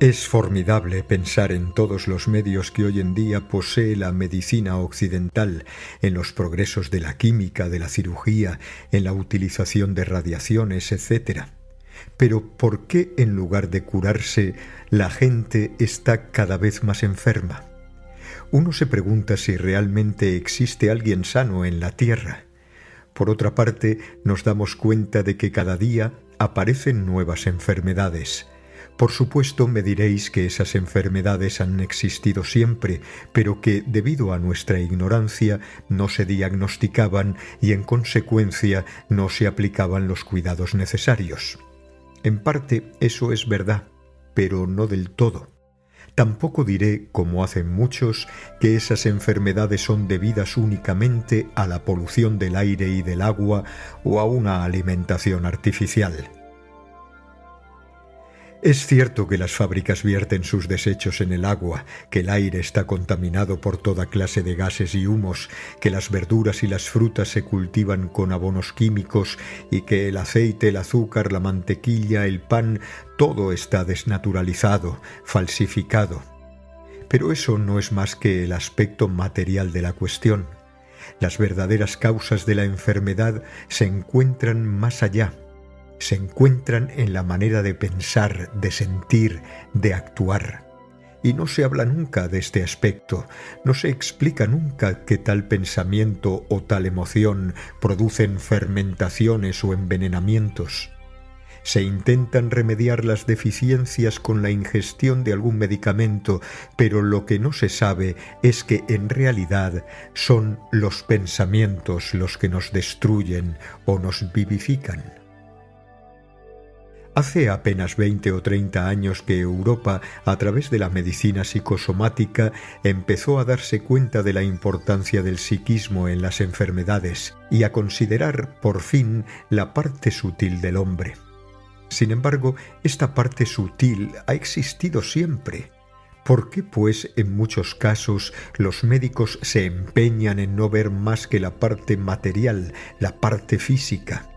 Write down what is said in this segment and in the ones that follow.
Es formidable pensar en todos los medios que hoy en día posee la medicina occidental, en los progresos de la química, de la cirugía, en la utilización de radiaciones, etc. Pero ¿por qué en lugar de curarse, la gente está cada vez más enferma? Uno se pregunta si realmente existe alguien sano en la Tierra. Por otra parte, nos damos cuenta de que cada día aparecen nuevas enfermedades. Por supuesto, me diréis que esas enfermedades han existido siempre, pero que, debido a nuestra ignorancia, no se diagnosticaban y, en consecuencia, no se aplicaban los cuidados necesarios. En parte, eso es verdad, pero no del todo. Tampoco diré, como hacen muchos, que esas enfermedades son debidas únicamente a la polución del aire y del agua o a una alimentación artificial. Es cierto que las fábricas vierten sus desechos en el agua, que el aire está contaminado por toda clase de gases y humos, que las verduras y las frutas se cultivan con abonos químicos y que el aceite, el azúcar, la mantequilla, el pan, todo está desnaturalizado, falsificado. Pero eso no es más que el aspecto material de la cuestión. Las verdaderas causas de la enfermedad se encuentran más allá. Se encuentran en la manera de pensar, de sentir, de actuar. Y no se habla nunca de este aspecto, no se explica nunca que tal pensamiento o tal emoción producen fermentaciones o envenenamientos. Se intentan remediar las deficiencias con la ingestión de algún medicamento, pero lo que no se sabe es que en realidad son los pensamientos los que nos destruyen o nos vivifican. Hace apenas 20 o 30 años que Europa, a través de la medicina psicosomática, empezó a darse cuenta de la importancia del psiquismo en las enfermedades y a considerar, por fin, la parte sutil del hombre. Sin embargo, esta parte sutil ha existido siempre. ¿Por qué, pues, en muchos casos los médicos se empeñan en no ver más que la parte material, la parte física?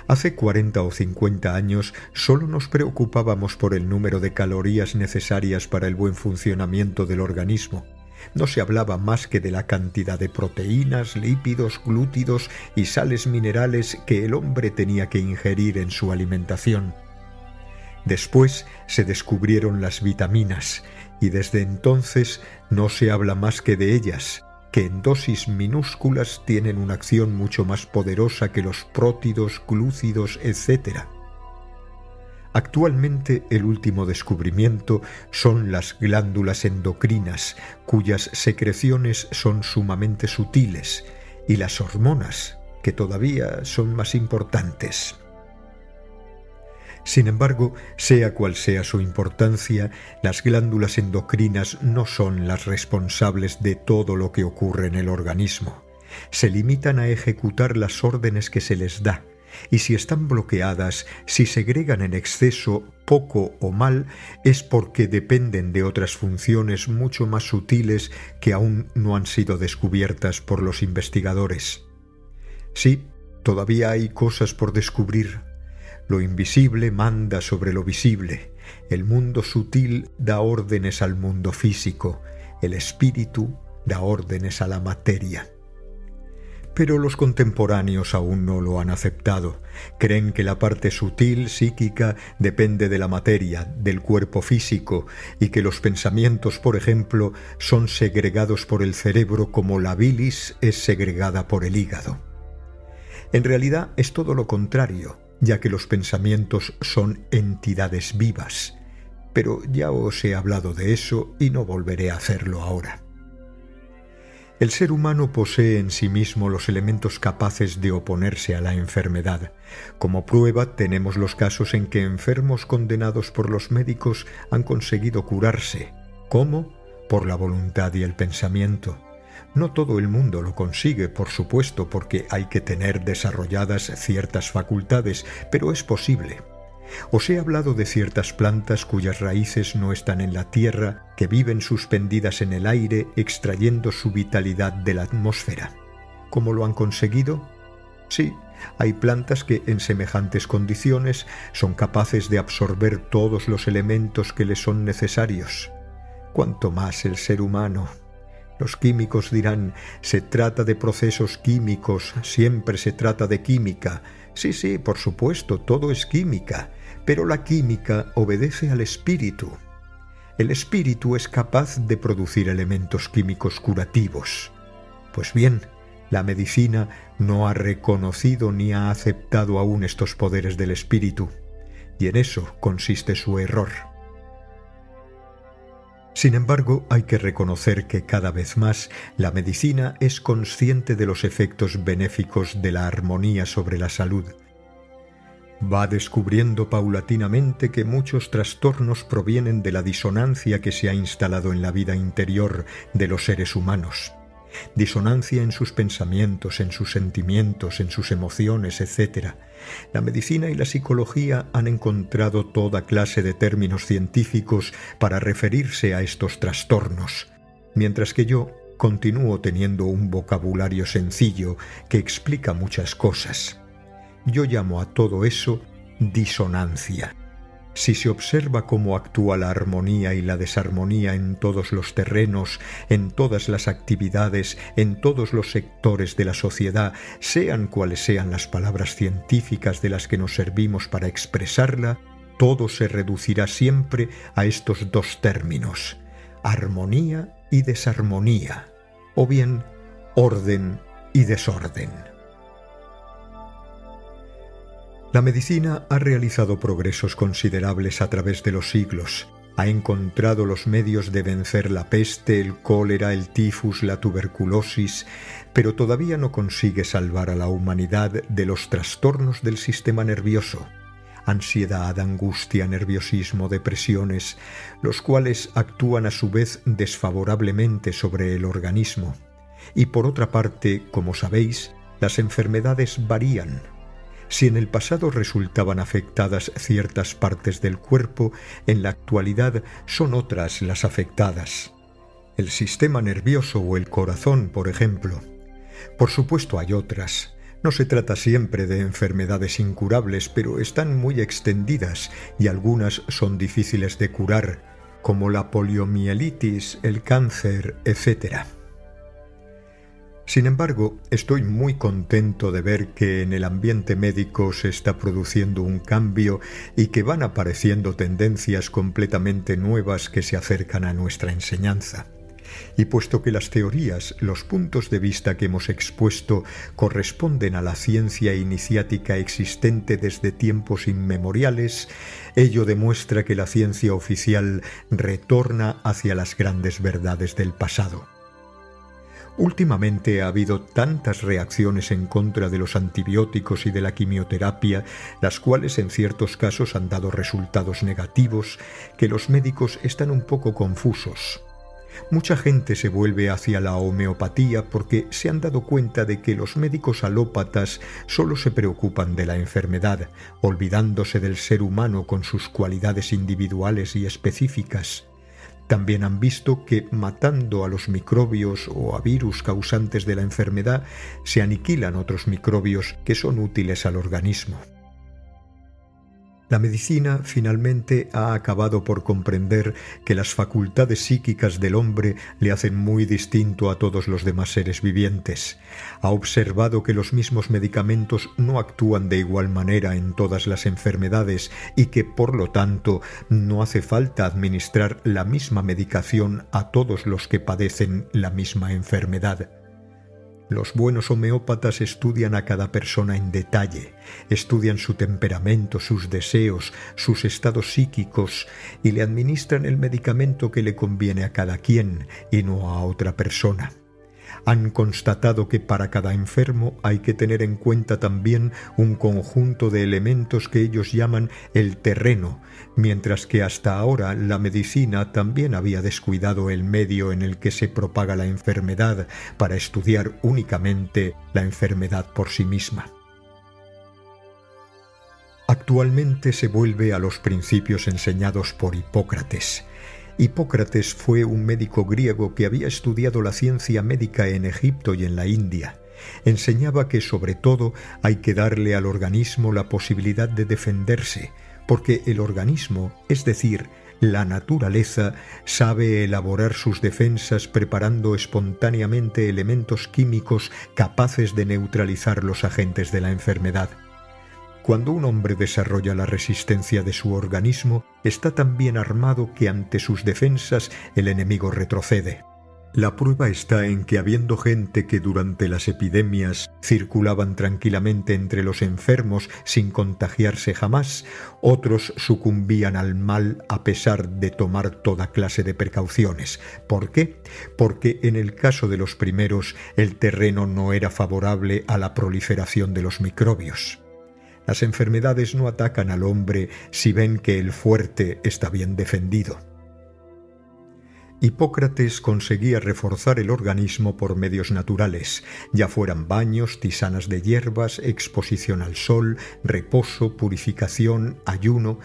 Hace 40 o 50 años solo nos preocupábamos por el número de calorías necesarias para el buen funcionamiento del organismo. No se hablaba más que de la cantidad de proteínas, lípidos, glúcidos y sales minerales que el hombre tenía que ingerir en su alimentación. Después se descubrieron las vitaminas y desde entonces no se habla más que de ellas, que en dosis minúsculas tienen una acción mucho más poderosa que los prótidos, glúcidos, etc. Actualmente el último descubrimiento son las glándulas endocrinas, cuyas secreciones son sumamente sutiles, y las hormonas, que todavía son más importantes. Sin embargo, sea cual sea su importancia, las glándulas endocrinas no son las responsables de todo lo que ocurre en el organismo. Se limitan a ejecutar las órdenes que se les da, y si están bloqueadas, si segregan en exceso, poco o mal, es porque dependen de otras funciones mucho más sutiles que aún no han sido descubiertas por los investigadores. Sí, todavía hay cosas por descubrir. Lo invisible manda sobre lo visible, el mundo sutil da órdenes al mundo físico, el espíritu da órdenes a la materia. Pero los contemporáneos aún no lo han aceptado. Creen que la parte sutil, psíquica, depende de la materia, del cuerpo físico, y que los pensamientos, por ejemplo, son segregados por el cerebro como la bilis es segregada por el hígado. En realidad es todo lo contrario, ya que los pensamientos son entidades vivas. Pero ya os he hablado de eso y no volveré a hacerlo ahora. El ser humano posee en sí mismo los elementos capaces de oponerse a la enfermedad. Como prueba tenemos los casos en que enfermos condenados por los médicos han conseguido curarse. ¿Cómo? Por la voluntad y el pensamiento. No todo el mundo lo consigue, por supuesto, porque hay que tener desarrolladas ciertas facultades, pero es posible. Os he hablado de ciertas plantas cuyas raíces no están en la tierra, que viven suspendidas en el aire, extrayendo su vitalidad de la atmósfera. ¿Cómo lo han conseguido? Sí, Hay plantas que en semejantes condiciones son capaces de absorber todos los elementos que les son necesarios. Cuanto más el ser humano. Los químicos dirán, se trata de procesos químicos, siempre se trata de química. Sí, por supuesto, todo es química, pero la química obedece al espíritu. El espíritu es capaz de producir elementos químicos curativos. Pues bien, la medicina no ha reconocido ni ha aceptado aún estos poderes del espíritu, y en eso consiste su error. Sin embargo, hay que reconocer que cada vez más la medicina es consciente de los efectos benéficos de la armonía sobre la salud. Va descubriendo paulatinamente que muchos trastornos provienen de la disonancia que se ha instalado en la vida interior de los seres humanos. Disonancia en sus pensamientos, en sus sentimientos, en sus emociones, etc. La medicina y la psicología han encontrado toda clase de términos científicos para referirse a estos trastornos, mientras que yo continúo teniendo un vocabulario sencillo que explica muchas cosas. Yo llamo a todo eso disonancia. Si se observa cómo actúa la armonía y la desarmonía en todos los terrenos, en todas las actividades, en todos los sectores de la sociedad, sean cuales sean las palabras científicas de las que nos servimos para expresarla, todo se reducirá siempre a estos dos términos, armonía y desarmonía, o bien orden y desorden. La medicina ha realizado progresos considerables a través de los siglos. Ha encontrado los medios de vencer la peste, el cólera, el tifus, la tuberculosis, pero todavía no consigue salvar a la humanidad de los trastornos del sistema nervioso. Ansiedad, angustia, nerviosismo, depresiones, los cuales actúan a su vez desfavorablemente sobre el organismo. Y por otra parte, como sabéis, las enfermedades varían. Si en el pasado resultaban afectadas ciertas partes del cuerpo, en la actualidad son otras las afectadas. El sistema nervioso o el corazón, por ejemplo. Por supuesto hay otras. No se trata siempre de enfermedades incurables, pero están muy extendidas y algunas son difíciles de curar, como la poliomielitis, el cáncer, etc. Sin embargo, estoy muy contento de ver que en el ambiente médico se está produciendo un cambio y que van apareciendo tendencias completamente nuevas que se acercan a nuestra enseñanza. Y puesto que las teorías, los puntos de vista que hemos expuesto corresponden a la ciencia iniciática existente desde tiempos inmemoriales, ello demuestra que la ciencia oficial retorna hacia las grandes verdades del pasado. Últimamente ha habido tantas reacciones en contra de los antibióticos y de la quimioterapia, las cuales en ciertos casos han dado resultados negativos, que los médicos están un poco confusos. Mucha gente se vuelve hacia la homeopatía porque se han dado cuenta de que los médicos alópatas solo se preocupan de la enfermedad, olvidándose del ser humano con sus cualidades individuales y específicas. También han visto que matando a los microbios o a virus causantes de la enfermedad se aniquilan otros microbios que son útiles al organismo. La medicina finalmente ha acabado por comprender que las facultades psíquicas del hombre le hacen muy distinto a todos los demás seres vivientes. Ha observado que los mismos medicamentos no actúan de igual manera en todas las enfermedades y que, por lo tanto, no hace falta administrar la misma medicación a todos los que padecen la misma enfermedad. Los buenos homeópatas estudian a cada persona en detalle, estudian su temperamento, sus deseos, sus estados psíquicos y le administran el medicamento que le conviene a cada quien y no a otra persona. Han constatado que para cada enfermo hay que tener en cuenta también un conjunto de elementos que ellos llaman el terreno, mientras que hasta ahora la medicina también había descuidado el medio en el que se propaga la enfermedad para estudiar únicamente la enfermedad por sí misma. Actualmente se vuelve a los principios enseñados por Hipócrates. Hipócrates fue un médico griego que había estudiado la ciencia médica en Egipto y en la India. Enseñaba que sobre todo hay que darle al organismo la posibilidad de defenderse, porque el organismo, es decir, la naturaleza, sabe elaborar sus defensas preparando espontáneamente elementos químicos capaces de neutralizar los agentes de la enfermedad. Cuando un hombre desarrolla la resistencia de su organismo, está tan bien armado que ante sus defensas el enemigo retrocede. La prueba está en que habiendo gente que durante las epidemias circulaban tranquilamente entre los enfermos sin contagiarse jamás, otros sucumbían al mal a pesar de tomar toda clase de precauciones. ¿Por qué? Porque en el caso de los primeros el terreno no era favorable a la proliferación de los microbios. Las enfermedades no atacan al hombre si ven que el fuerte está bien defendido. Hipócrates conseguía reforzar el organismo por medios naturales, ya fueran baños, tisanas de hierbas, exposición al sol, reposo, purificación, ayuno,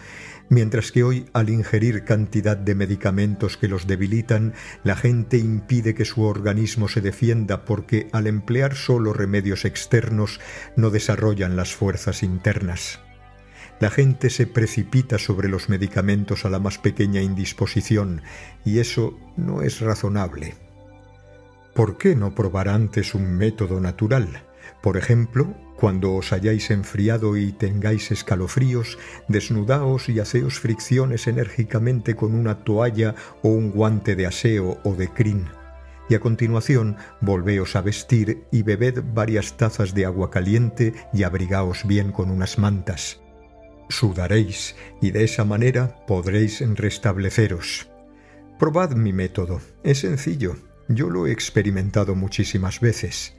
mientras que hoy, al ingerir cantidad de medicamentos que los debilitan, la gente impide que su organismo se defienda porque al emplear solo remedios externos no desarrollan las fuerzas internas. La gente se precipita sobre los medicamentos a la más pequeña indisposición, y eso no es razonable. ¿Por qué no probar antes un método natural? Por ejemplo, cuando os hayáis enfriado y tengáis escalofríos, desnudaos y haceos fricciones enérgicamente con una toalla o un guante de aseo o de crin. Y a continuación volveos a vestir y bebed varias tazas de agua caliente y abrigaos bien con unas mantas. Sudaréis y de esa manera podréis restableceros. Probad mi método, es sencillo, yo lo he experimentado muchísimas veces.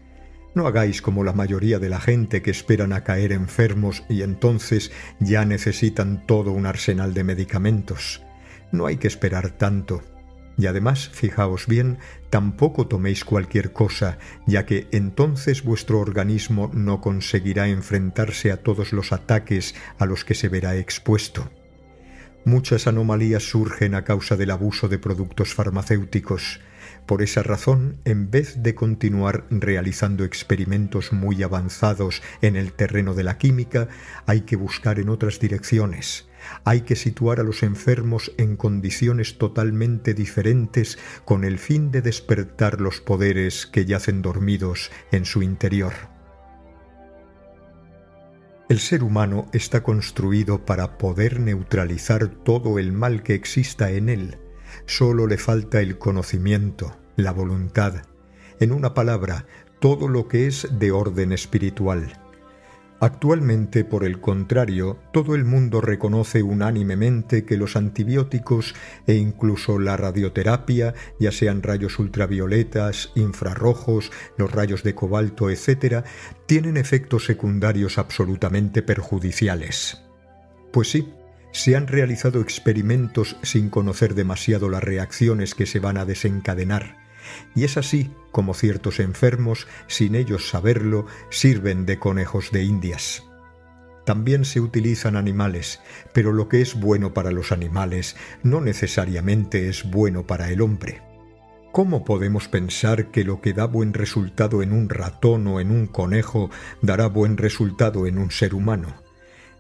No hagáis como la mayoría de la gente que esperan a caer enfermos y entonces ya necesitan todo un arsenal de medicamentos. No hay que esperar tanto. Y además, fijaos bien, tampoco toméis cualquier cosa, ya que entonces vuestro organismo no conseguirá enfrentarse a todos los ataques a los que se verá expuesto. Muchas anomalías surgen a causa del abuso de productos farmacéuticos. Por esa razón, en vez de continuar realizando experimentos muy avanzados en el terreno de la química, hay que buscar en otras direcciones. Hay que situar a los enfermos en condiciones totalmente diferentes con el fin de despertar los poderes que yacen dormidos en su interior. El ser humano está construido para poder neutralizar todo el mal que exista en él. Solo le falta el conocimiento, la voluntad, en una palabra, todo lo que es de orden espiritual. Actualmente, por el contrario, todo el mundo reconoce unánimemente que los antibióticos e incluso la radioterapia, ya sean rayos ultravioletas, infrarrojos, los rayos de cobalto, etc., tienen efectos secundarios absolutamente perjudiciales. Pues sí, se han realizado experimentos sin conocer demasiado las reacciones que se van a desencadenar. Y es así como ciertos enfermos, sin ellos saberlo, sirven de conejos de indias. También se utilizan animales, pero lo que es bueno para los animales no necesariamente es bueno para el hombre. ¿Cómo podemos pensar que lo que da buen resultado en un ratón o en un conejo dará buen resultado en un ser humano?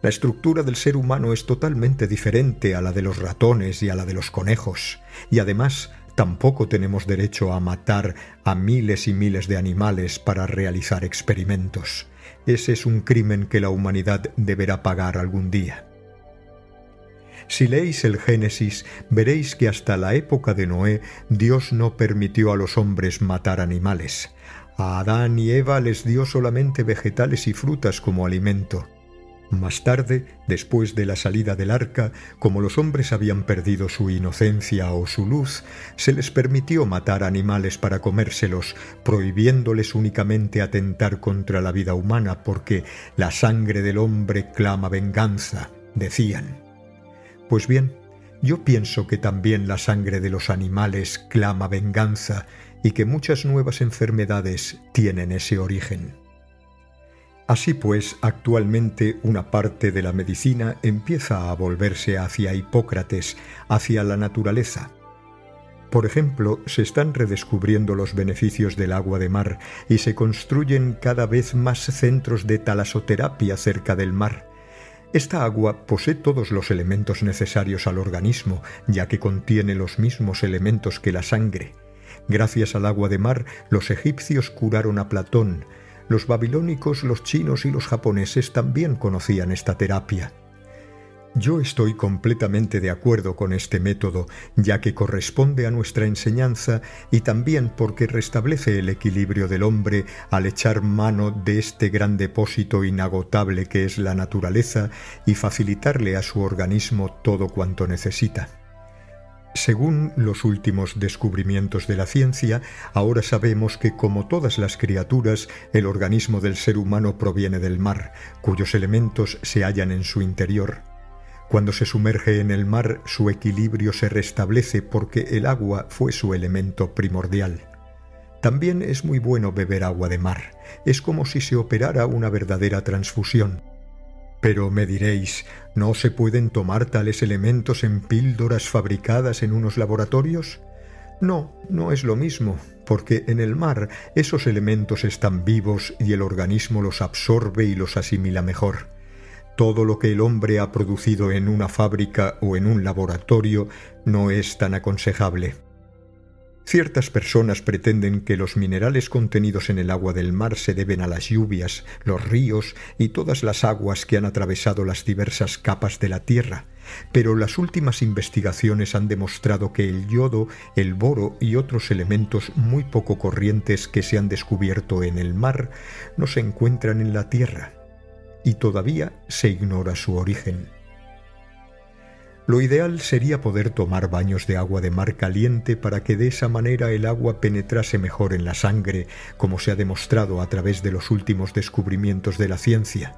La estructura del ser humano es totalmente diferente a la de los ratones y a la de los conejos, y además tampoco tenemos derecho a matar a miles y miles de animales para realizar experimentos. Ese es un crimen que la humanidad deberá pagar algún día. Si leéis el Génesis, veréis que hasta la época de Noé, Dios no permitió a los hombres matar animales. A Adán y Eva les dio solamente vegetales y frutas como alimento. Más tarde, después de la salida del arca, como los hombres habían perdido su inocencia o su luz, se les permitió matar animales para comérselos, prohibiéndoles únicamente atentar contra la vida humana, porque la sangre del hombre clama venganza, decían. Pues bien, yo pienso que también la sangre de los animales clama venganza y que muchas nuevas enfermedades tienen ese origen. Así pues, actualmente una parte de la medicina empieza a volverse hacia Hipócrates, hacia la naturaleza. Por ejemplo, se están redescubriendo los beneficios del agua de mar y se construyen cada vez más centros de talasoterapia cerca del mar. Esta agua posee todos los elementos necesarios al organismo, ya que contiene los mismos elementos que la sangre. Gracias al agua de mar, los egipcios curaron a Platón. Los babilónicos, los chinos y los japoneses también conocían esta terapia. Yo estoy completamente de acuerdo con este método, ya que corresponde a nuestra enseñanza y también porque restablece el equilibrio del hombre al echar mano de este gran depósito inagotable que es la naturaleza y facilitarle a su organismo todo cuanto necesita. Según los últimos descubrimientos de la ciencia, ahora sabemos que, como todas las criaturas, el organismo del ser humano proviene del mar, cuyos elementos se hallan en su interior. Cuando se sumerge en el mar, su equilibrio se restablece porque el agua fue su elemento primordial. También es muy bueno beber agua de mar. Es como si se operara una verdadera transfusión. Pero me diréis, ¿no se pueden tomar tales elementos en píldoras fabricadas en unos laboratorios? No, no es lo mismo, porque en el mar esos elementos están vivos y el organismo los absorbe y los asimila mejor. Todo lo que el hombre ha producido en una fábrica o en un laboratorio no es tan aconsejable. Ciertas personas pretenden que los minerales contenidos en el agua del mar se deben a las lluvias, los ríos y todas las aguas que han atravesado las diversas capas de la tierra, pero las últimas investigaciones han demostrado que el yodo, el boro y otros elementos muy poco corrientes que se han descubierto en el mar no se encuentran en la tierra, y todavía se ignora su origen. Lo ideal sería poder tomar baños de agua de mar caliente para que de esa manera el agua penetrase mejor en la sangre, como se ha demostrado a través de los últimos descubrimientos de la ciencia.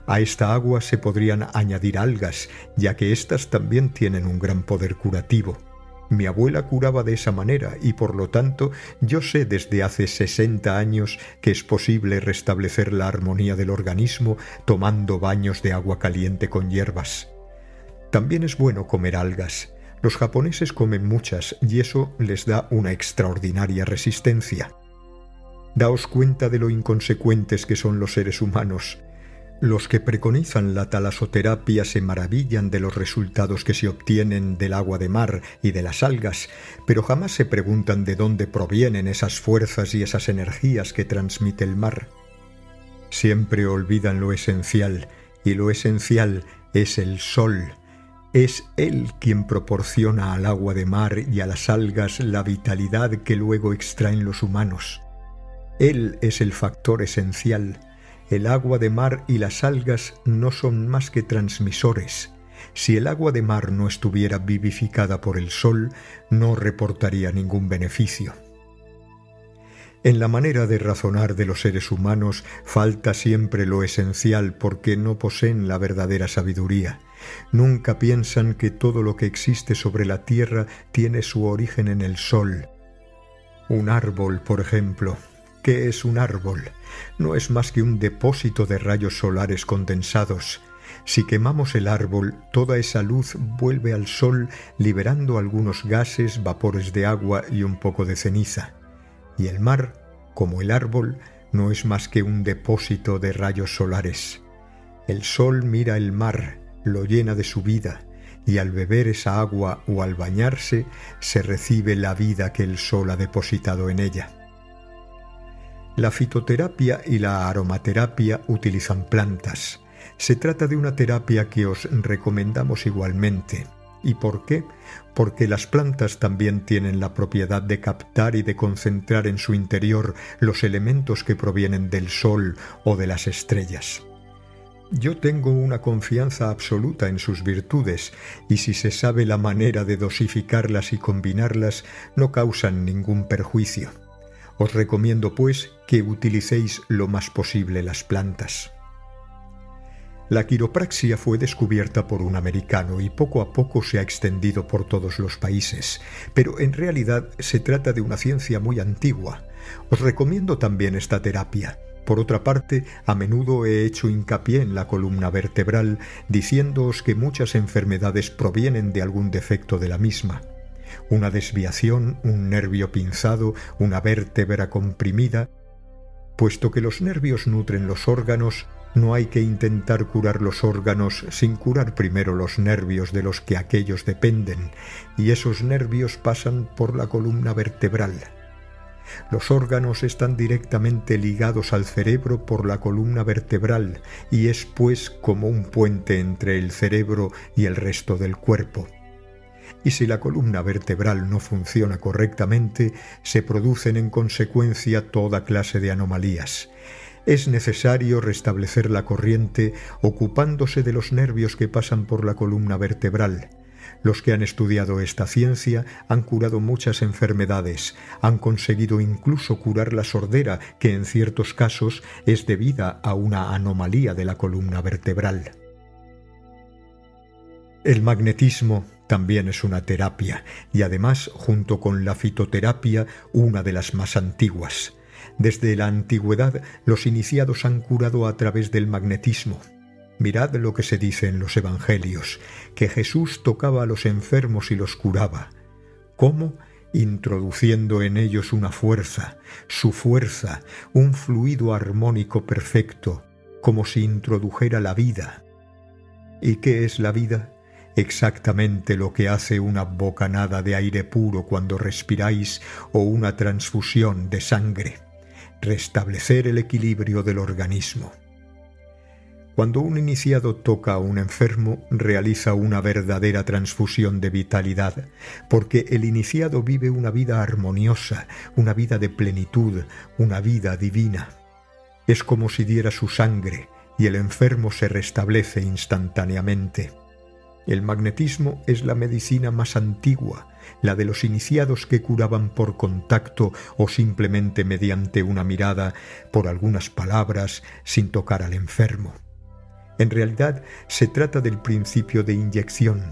A esta agua se podrían añadir algas, ya que éstas también tienen un gran poder curativo. Mi abuela curaba de esa manera y, por lo tanto, yo sé desde hace 60 años que es posible restablecer la armonía del organismo tomando baños de agua caliente con hierbas. También es bueno comer algas. Los japoneses comen muchas y eso les da una extraordinaria resistencia. Daos cuenta de lo inconsecuentes que son los seres humanos. Los que preconizan la talasoterapia se maravillan de los resultados que se obtienen del agua de mar y de las algas, pero jamás se preguntan de dónde provienen esas fuerzas y esas energías que transmite el mar. Siempre olvidan lo esencial, y lo esencial es el sol. Es él quien proporciona al agua de mar y a las algas la vitalidad que luego extraen los humanos. Él es el factor esencial. El agua de mar y las algas no son más que transmisores. Si el agua de mar no estuviera vivificada por el sol, no reportaría ningún beneficio. En la manera de razonar de los seres humanos falta siempre lo esencial porque no poseen la verdadera sabiduría. Nunca piensan que todo lo que existe sobre la tierra tiene su origen en el sol. Un árbol, por ejemplo. ¿Qué es un árbol? No es más que un depósito de rayos solares condensados. Si quemamos el árbol, toda esa luz vuelve al sol liberando algunos gases, vapores de agua y un poco de ceniza. Y el mar, como el árbol, no es más que un depósito de rayos solares. El sol mira el mar, lo llena de su vida, y al beber esa agua o al bañarse, se recibe la vida que el sol ha depositado en ella. La fitoterapia y la aromaterapia utilizan plantas. Se trata de una terapia que os recomendamos igualmente. ¿Y por qué? Porque las plantas también tienen la propiedad de captar y de concentrar en su interior los elementos que provienen del sol o de las estrellas. Yo tengo una confianza absoluta en sus virtudes, y si se sabe la manera de dosificarlas y combinarlas, no causan ningún perjuicio. Os recomiendo, pues, que utilicéis lo más posible las plantas. La quiropraxia fue descubierta por un americano y poco a poco se ha extendido por todos los países, pero en realidad se trata de una ciencia muy antigua. Os recomiendo también esta terapia. Por otra parte, a menudo he hecho hincapié en la columna vertebral, diciéndoos que muchas enfermedades provienen de algún defecto de la misma. Una desviación, un nervio pinzado, una vértebra comprimida. Puesto que los nervios nutren los órganos, no hay que intentar curar los órganos sin curar primero los nervios de los que aquellos dependen, y esos nervios pasan por la columna vertebral. Los órganos están directamente ligados al cerebro por la columna vertebral y es pues como un puente entre el cerebro y el resto del cuerpo. Y si la columna vertebral no funciona correctamente, se producen en consecuencia toda clase de anomalías. Es necesario restablecer la corriente ocupándose de los nervios que pasan por la columna vertebral. Los que han estudiado esta ciencia han curado muchas enfermedades, han conseguido incluso curar la sordera, que en ciertos casos es debida a una anomalía de la columna vertebral. El magnetismo también es una terapia y además, junto con la fitoterapia, una de las más antiguas. Desde la antigüedad, los iniciados han curado a través del magnetismo. Mirad lo que se dice en los Evangelios, que Jesús tocaba a los enfermos y los curaba. ¿Cómo? Introduciendo en ellos una fuerza, su fuerza, un fluido armónico perfecto, como si introdujera la vida. ¿Y qué es la vida? Exactamente lo que hace una bocanada de aire puro cuando respiráis o una transfusión de sangre, restablecer el equilibrio del organismo. Cuando un iniciado toca a un enfermo, realiza una verdadera transfusión de vitalidad, porque el iniciado vive una vida armoniosa, una vida de plenitud, una vida divina. Es como si diera su sangre y el enfermo se restablece instantáneamente. El magnetismo es la medicina más antigua, la de los iniciados que curaban por contacto o simplemente mediante una mirada, por algunas palabras, sin tocar al enfermo. En realidad, se trata del principio de inyección,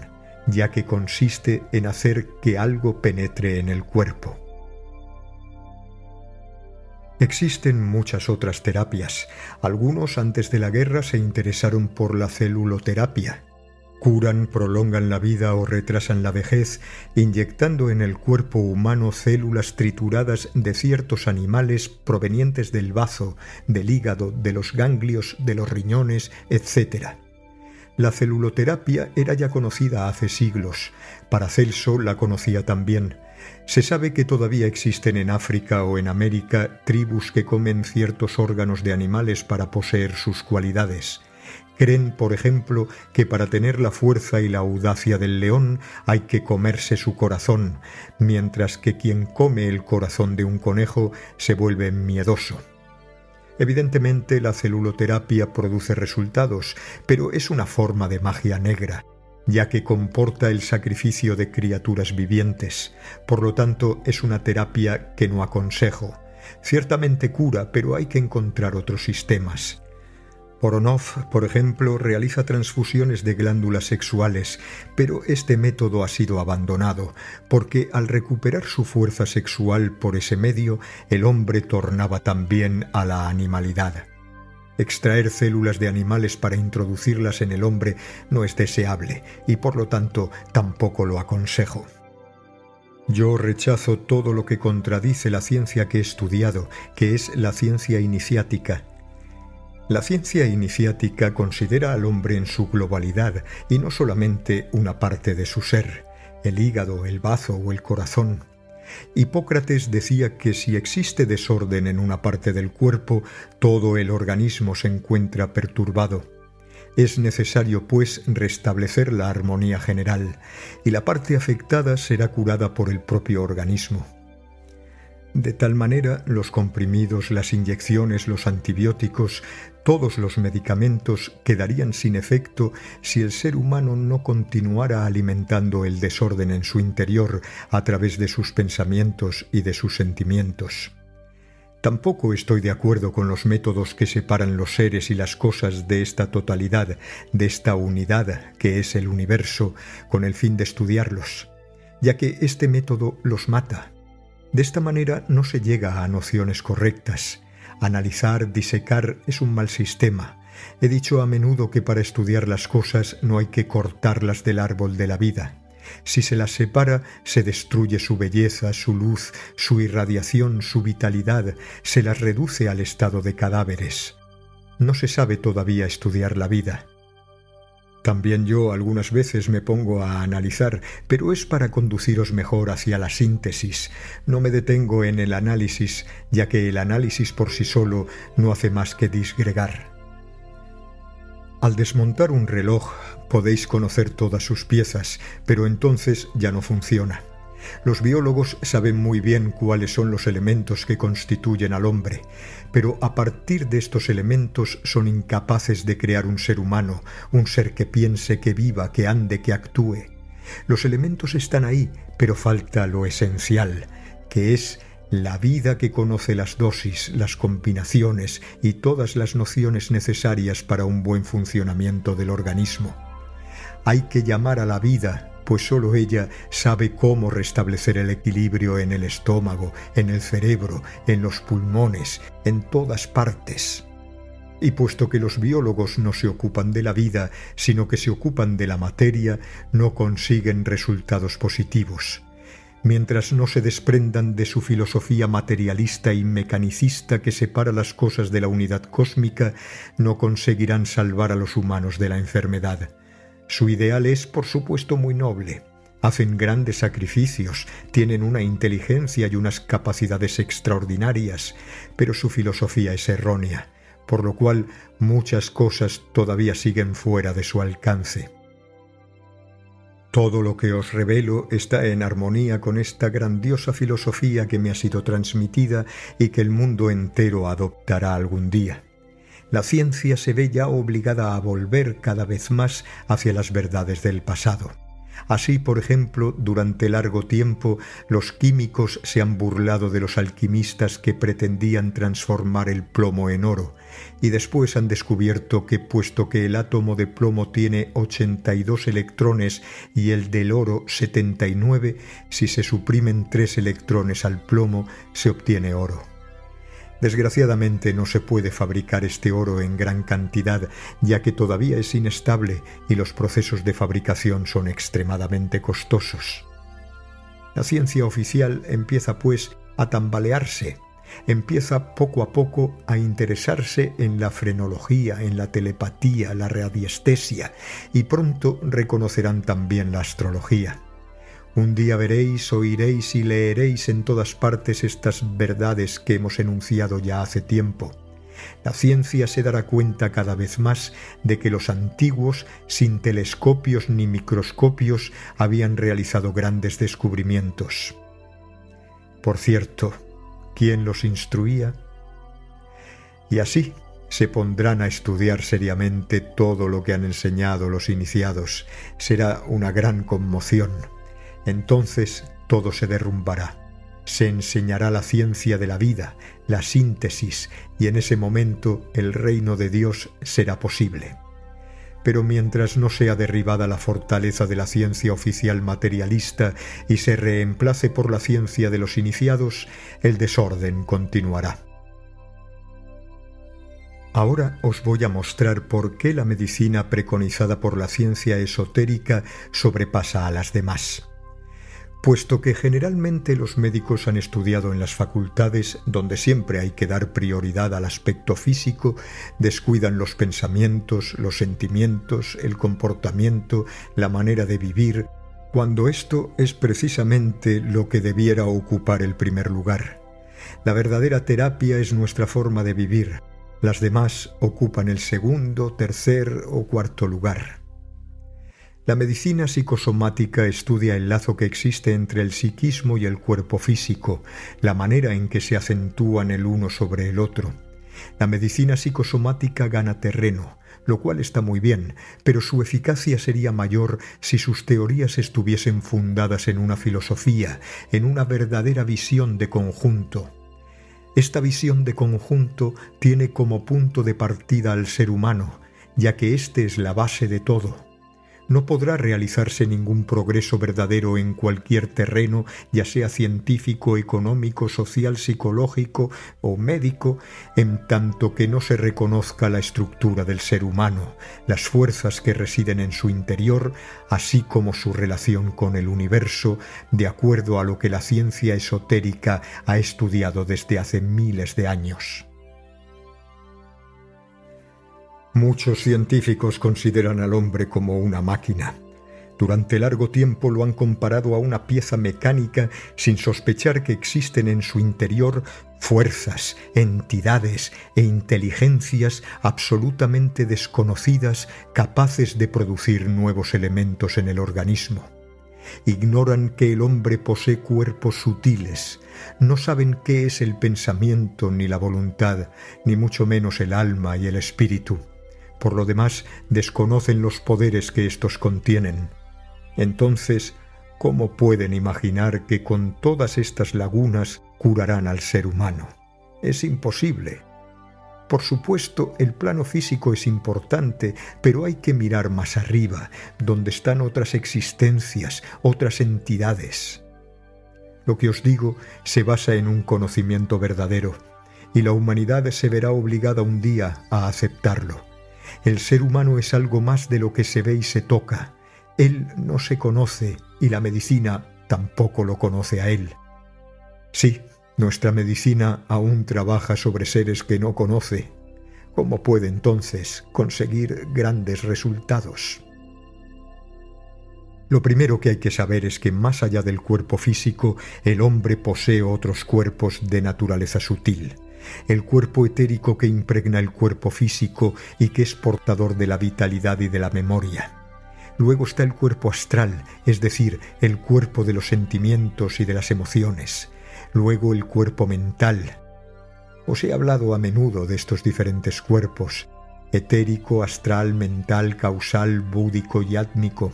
ya que consiste en hacer que algo penetre en el cuerpo. Existen muchas otras terapias. Algunos antes de la guerra se interesaron por la celuloterapia. Curan, prolongan la vida o retrasan la vejez, inyectando en el cuerpo humano células trituradas de ciertos animales provenientes del bazo, del hígado, de los ganglios, de los riñones, etc. La celuloterapia era ya conocida hace siglos. Paracelso la conocía también. Se sabe que todavía existen en África o en América tribus que comen ciertos órganos de animales para poseer sus cualidades. Creen, por ejemplo, que para tener la fuerza y la audacia del león hay que comerse su corazón, mientras que quien come el corazón de un conejo se vuelve miedoso. Evidentemente, la celuloterapia produce resultados, pero es una forma de magia negra, ya que comporta el sacrificio de criaturas vivientes. Por lo tanto, es una terapia que no aconsejo. Ciertamente cura, pero hay que encontrar otros sistemas. Voronov, por ejemplo, realiza transfusiones de glándulas sexuales, pero este método ha sido abandonado, porque al recuperar su fuerza sexual por ese medio, el hombre tornaba también a la animalidad. Extraer células de animales para introducirlas en el hombre no es deseable y por lo tanto tampoco lo aconsejo. Yo rechazo todo lo que contradice la ciencia que he estudiado, que es la ciencia iniciática. La ciencia iniciática considera al hombre en su globalidad y no solamente una parte de su ser, el hígado, el bazo o el corazón. Hipócrates decía que si existe desorden en una parte del cuerpo, todo el organismo se encuentra perturbado. Es necesario, pues, restablecer la armonía general, y la parte afectada será curada por el propio organismo. De tal manera, los comprimidos, las inyecciones, los antibióticos, todos los medicamentos quedarían sin efecto si el ser humano no continuara alimentando el desorden en su interior a través de sus pensamientos y de sus sentimientos. Tampoco estoy de acuerdo con los métodos que separan los seres y las cosas de esta totalidad, de esta unidad que es el universo, con el fin de estudiarlos, ya que este método los mata. De esta manera no se llega a nociones correctas. Analizar, disecar es un mal sistema. He dicho a menudo que para estudiar las cosas no hay que cortarlas del árbol de la vida. Si se las separa, se destruye su belleza, su luz, su irradiación, su vitalidad, se las reduce al estado de cadáveres. No se sabe todavía estudiar la vida. También yo algunas veces me pongo a analizar, pero es para conduciros mejor hacia la síntesis. No me detengo en el análisis, ya que el análisis por sí solo no hace más que disgregar. Al desmontar un reloj podéis conocer todas sus piezas, pero entonces ya no funciona. Los biólogos saben muy bien cuáles son los elementos que constituyen al hombre, pero a partir de estos elementos son incapaces de crear un ser humano, un ser que piense, que viva, que ande, que actúe. Los elementos están ahí, pero falta lo esencial, que es la vida que conoce las dosis, las combinaciones y todas las nociones necesarias para un buen funcionamiento del organismo. Hay que llamar a la vida, pues sólo ella sabe cómo restablecer el equilibrio en el estómago, en el cerebro, en los pulmones, en todas partes. Y puesto que los biólogos no se ocupan de la vida, sino que se ocupan de la materia, no consiguen resultados positivos. Mientras no se desprendan de su filosofía materialista y mecanicista que separa las cosas de la unidad cósmica, no conseguirán salvar a los humanos de la enfermedad. Su ideal es, por supuesto, muy noble. Hacen grandes sacrificios, tienen una inteligencia y unas capacidades extraordinarias, pero su filosofía es errónea, por lo cual muchas cosas todavía siguen fuera de su alcance. Todo lo que os revelo está en armonía con esta grandiosa filosofía que me ha sido transmitida y que el mundo entero adoptará algún día. La ciencia se ve ya obligada a volver cada vez más hacia las verdades del pasado. Así, por ejemplo, durante largo tiempo los químicos se han burlado de los alquimistas que pretendían transformar el plomo en oro, y después han descubierto que, puesto que el átomo de plomo tiene 82 electrones y el del oro 79, si se suprimen 3 electrones al plomo, se obtiene oro. Desgraciadamente no se puede fabricar este oro en gran cantidad, ya que todavía es inestable y los procesos de fabricación son extremadamente costosos. La ciencia oficial empieza, pues, a tambalearse, empieza poco a poco a interesarse en la frenología, en la telepatía, la radiestesia, y pronto reconocerán también la astrología. Un día veréis, oiréis y leeréis en todas partes estas verdades que hemos enunciado ya hace tiempo. La ciencia se dará cuenta cada vez más de que los antiguos, sin telescopios ni microscopios, habían realizado grandes descubrimientos. Por cierto, ¿quién los instruía? Y así se pondrán a estudiar seriamente todo lo que han enseñado los iniciados. Será una gran conmoción. Entonces todo se derrumbará. Se enseñará la ciencia de la vida, la síntesis, y en ese momento el reino de Dios será posible. Pero mientras no sea derribada la fortaleza de la ciencia oficial materialista y se reemplace por la ciencia de los iniciados, el desorden continuará. Ahora os voy a mostrar por qué la medicina preconizada por la ciencia esotérica sobrepasa a las demás. Puesto que generalmente los médicos han estudiado en las facultades, donde siempre hay que dar prioridad al aspecto físico, descuidan los pensamientos, los sentimientos, el comportamiento, la manera de vivir, cuando esto es precisamente lo que debiera ocupar el primer lugar. La verdadera terapia es nuestra forma de vivir. Las demás ocupan el segundo, tercer o cuarto lugar. La medicina psicosomática estudia el lazo que existe entre el psiquismo y el cuerpo físico, la manera en que se acentúan el uno sobre el otro. La medicina psicosomática gana terreno, lo cual está muy bien, pero su eficacia sería mayor si sus teorías estuviesen fundadas en una filosofía, en una verdadera visión de conjunto. Esta visión de conjunto tiene como punto de partida al ser humano, ya que éste es la base de todo. no podrá realizarse ningún progreso verdadero en cualquier terreno, ya sea científico, económico, social, psicológico o médico, en tanto que no se reconozca la estructura del ser humano, las fuerzas que residen en su interior, así como su relación con el universo, de acuerdo a lo que la ciencia esotérica ha estudiado desde hace miles de años. Muchos científicos consideran al hombre como una máquina. Durante largo tiempo lo han comparado a una pieza mecánica sin sospechar que existen en su interior fuerzas, entidades e inteligencias absolutamente desconocidas capaces de producir nuevos elementos en el organismo. Ignoran que el hombre posee cuerpos sutiles, no saben qué es el pensamiento ni la voluntad, ni mucho menos el alma y el espíritu. Por lo demás, desconocen los poderes que éstos contienen. Entonces, ¿cómo pueden imaginar que con todas estas lagunas curarán al ser humano? Es imposible. Por supuesto, el plano físico es importante, pero hay que mirar más arriba, donde están otras existencias, otras entidades. Lo que os digo se basa en un conocimiento verdadero, y la humanidad se verá obligada un día a aceptarlo. El ser humano es algo más de lo que se ve y se toca. Él no se conoce y la medicina tampoco lo conoce a él. Sí, nuestra medicina aún trabaja sobre seres que no conoce. ¿Cómo puede entonces conseguir grandes resultados? Lo primero que hay que saber es que más allá del cuerpo físico, el hombre posee otros cuerpos de naturaleza sutil. El cuerpo etérico que impregna el cuerpo físico y que es portador de la vitalidad y de la memoria. Luego está el cuerpo astral, es decir, el cuerpo de los sentimientos y de las emociones. Luego el cuerpo mental. Os he hablado a menudo de estos diferentes cuerpos: etérico, astral, mental, causal, búdico y átmico,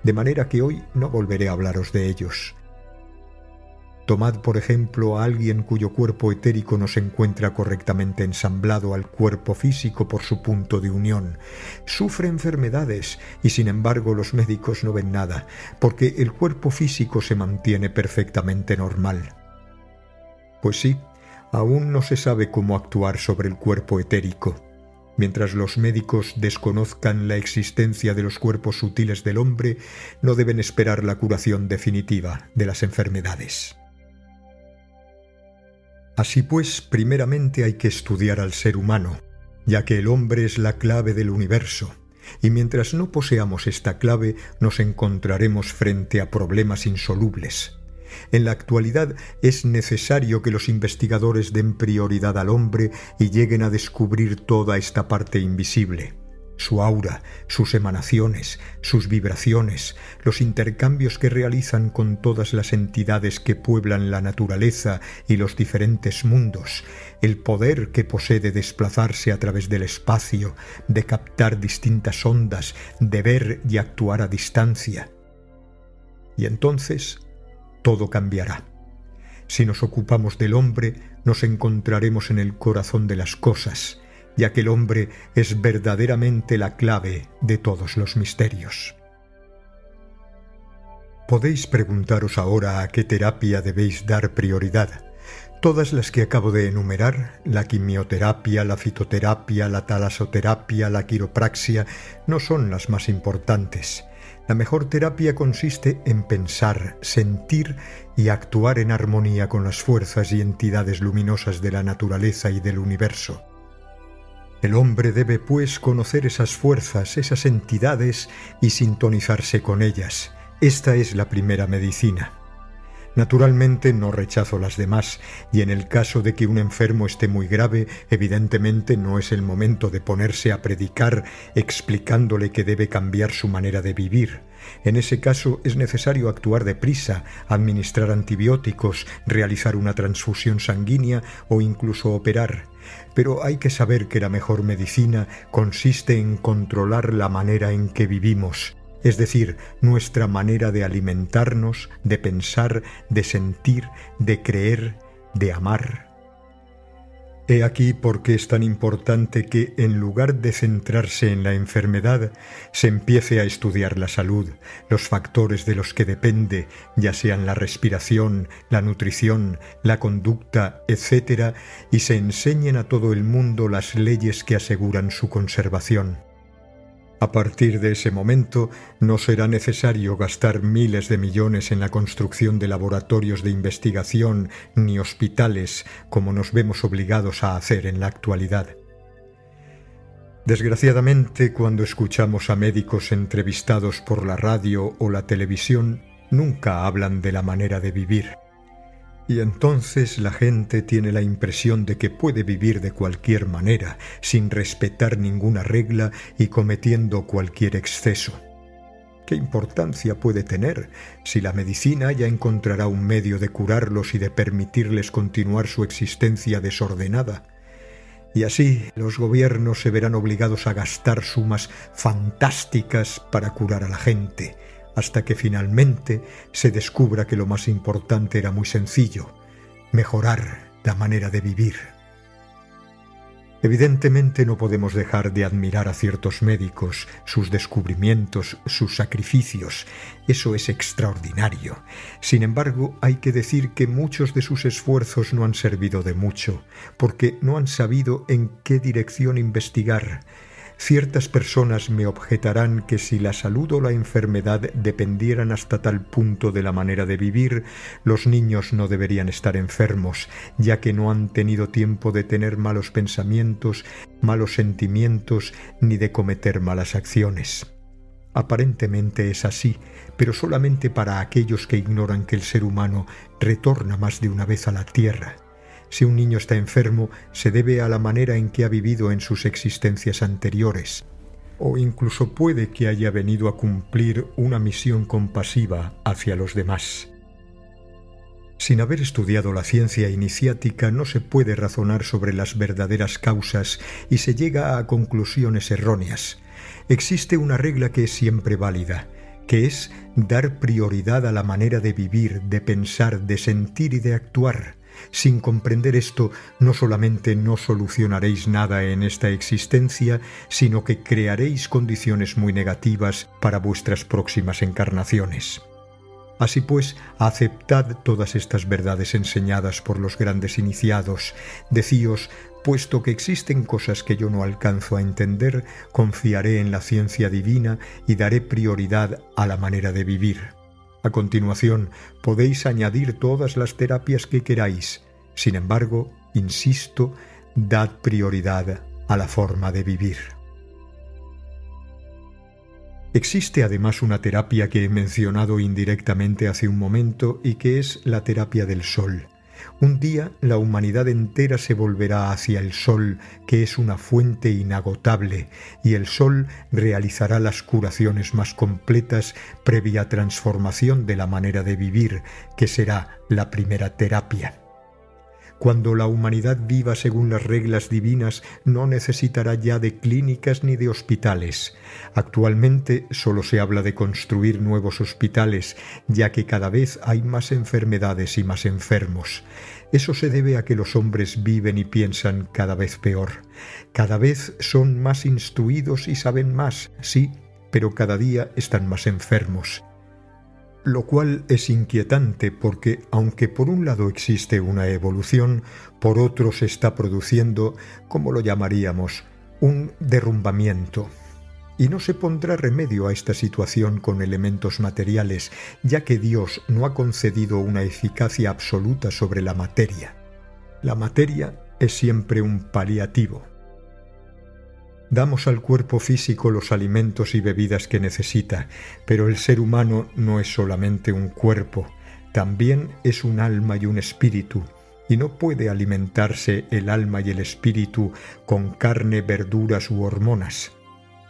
de manera que hoy no volveré a hablaros de ellos. Tomad, por ejemplo, a alguien cuyo cuerpo etérico no se encuentra correctamente ensamblado al cuerpo físico por su punto de unión. Sufre enfermedades y, sin embargo, los médicos no ven nada, porque el cuerpo físico se mantiene perfectamente normal. Pues sí, aún no se sabe cómo actuar sobre el cuerpo etérico. Mientras los médicos desconozcan la existencia de los cuerpos sutiles del hombre, no deben esperar la curación definitiva de las enfermedades. Así pues, primeramente hay que estudiar al ser humano, ya que el hombre es la clave del universo, y mientras no poseamos esta clave nos encontraremos frente a problemas insolubles. En la actualidad es necesario que los investigadores den prioridad al hombre y lleguen a descubrir toda esta parte invisible: su aura, sus emanaciones, sus vibraciones, los intercambios que realizan con todas las entidades que pueblan la naturaleza y los diferentes mundos, el poder que posee de desplazarse a través del espacio, de captar distintas ondas, de ver y actuar a distancia. Y entonces todo cambiará. Si nos ocupamos del hombre, nos encontraremos en el corazón de las cosas, ya que el hombre es verdaderamente la clave de todos los misterios. Podéis preguntaros ahora a qué terapia debéis dar prioridad. Todas las que acabo de enumerar, la quimioterapia, la fitoterapia, la talasoterapia, la quiropraxia, no son las más importantes. La mejor terapia consiste en pensar, sentir y actuar en armonía con las fuerzas y entidades luminosas de la naturaleza y del universo. El hombre debe, pues, conocer esas fuerzas, esas entidades y sintonizarse con ellas. Esta es la primera medicina. Naturalmente no rechazo las demás, y en el caso de que un enfermo esté muy grave, evidentemente no es el momento de ponerse a predicar explicándole que debe cambiar su manera de vivir. En ese caso es necesario actuar deprisa, administrar antibióticos, realizar una transfusión sanguínea o incluso operar. Pero hay que saber que la mejor medicina consiste en controlar la manera en que vivimos, es decir, nuestra manera de alimentarnos, de pensar, de sentir, de creer, de amar. He aquí por qué es tan importante que, en lugar de centrarse en la enfermedad, se empiece a estudiar la salud, los factores de los que depende, ya sean la respiración, la nutrición, la conducta, etc., y se enseñen a todo el mundo las leyes que aseguran su conservación. A partir de ese momento, no será necesario gastar miles de millones en la construcción de laboratorios de investigación ni hospitales, como nos vemos obligados a hacer en la actualidad. Desgraciadamente, cuando escuchamos a médicos entrevistados por la radio o la televisión, nunca hablan de la manera de vivir. Y entonces la gente tiene la impresión de que puede vivir de cualquier manera, sin respetar ninguna regla y cometiendo cualquier exceso. ¿Qué importancia puede tener si la medicina ya encontrará un medio de curarlos y de permitirles continuar su existencia desordenada? Y así los gobiernos se verán obligados a gastar sumas fantásticas para curar a la gente, hasta que finalmente se descubra que lo más importante era muy sencillo: mejorar la manera de vivir. Evidentemente no podemos dejar de admirar a ciertos médicos, sus descubrimientos, sus sacrificios. Eso es extraordinario. Sin embargo, hay que decir que muchos de sus esfuerzos no han servido de mucho, porque no han sabido en qué dirección investigar. Ciertas personas me objetarán que si la salud o la enfermedad dependieran hasta tal punto de la manera de vivir, los niños no deberían estar enfermos, ya que no han tenido tiempo de tener malos pensamientos, malos sentimientos, ni de cometer malas acciones. Aparentemente es así, pero solamente para aquellos que ignoran que el ser humano retorna más de una vez a la tierra. Si un niño está enfermo, se debe a la manera en que ha vivido en sus existencias anteriores, o incluso puede que haya venido a cumplir una misión compasiva hacia los demás. Sin haber estudiado la ciencia iniciática no se puede razonar sobre las verdaderas causas y se llega a conclusiones erróneas. Existe una regla que es siempre válida, que es dar prioridad a la manera de vivir, de pensar, de sentir y de actuar. Sin comprender esto, no solamente no solucionaréis nada en esta existencia, sino que crearéis condiciones muy negativas para vuestras próximas encarnaciones. Así pues, aceptad todas estas verdades enseñadas por los grandes iniciados. Decíos: puesto que existen cosas que yo no alcanzo a entender, confiaré en la ciencia divina y daré prioridad a la manera de vivir. A continuación, podéis añadir todas las terapias que queráis. Sin embargo, insisto, dad prioridad a la forma de vivir. Existe además una terapia que he mencionado indirectamente hace un momento y que es la terapia del sol. Un día la humanidad entera se volverá hacia el sol, que es una fuente inagotable, y el sol realizará las curaciones más completas previa transformación de la manera de vivir, que será la primera terapia. Cuando la humanidad viva según las reglas divinas, no necesitará ya de clínicas ni de hospitales. Actualmente solo se habla de construir nuevos hospitales, ya que cada vez hay más enfermedades y más enfermos. Eso se debe a que los hombres viven y piensan cada vez peor. Cada vez son más instruidos y saben más, sí, pero cada día están más enfermos. Lo cual es inquietante porque, aunque por un lado existe una evolución, por otro se está produciendo, ¿cómo lo llamaríamos?, un derrumbamiento. Y no se pondrá remedio a esta situación con elementos materiales, ya que Dios no ha concedido una eficacia absoluta sobre la materia. La materia es siempre un paliativo. Damos al cuerpo físico los alimentos y bebidas que necesita, pero el ser humano no es solamente un cuerpo, también es un alma y un espíritu, y no puede alimentarse el alma y el espíritu con carne, verduras u hormonas.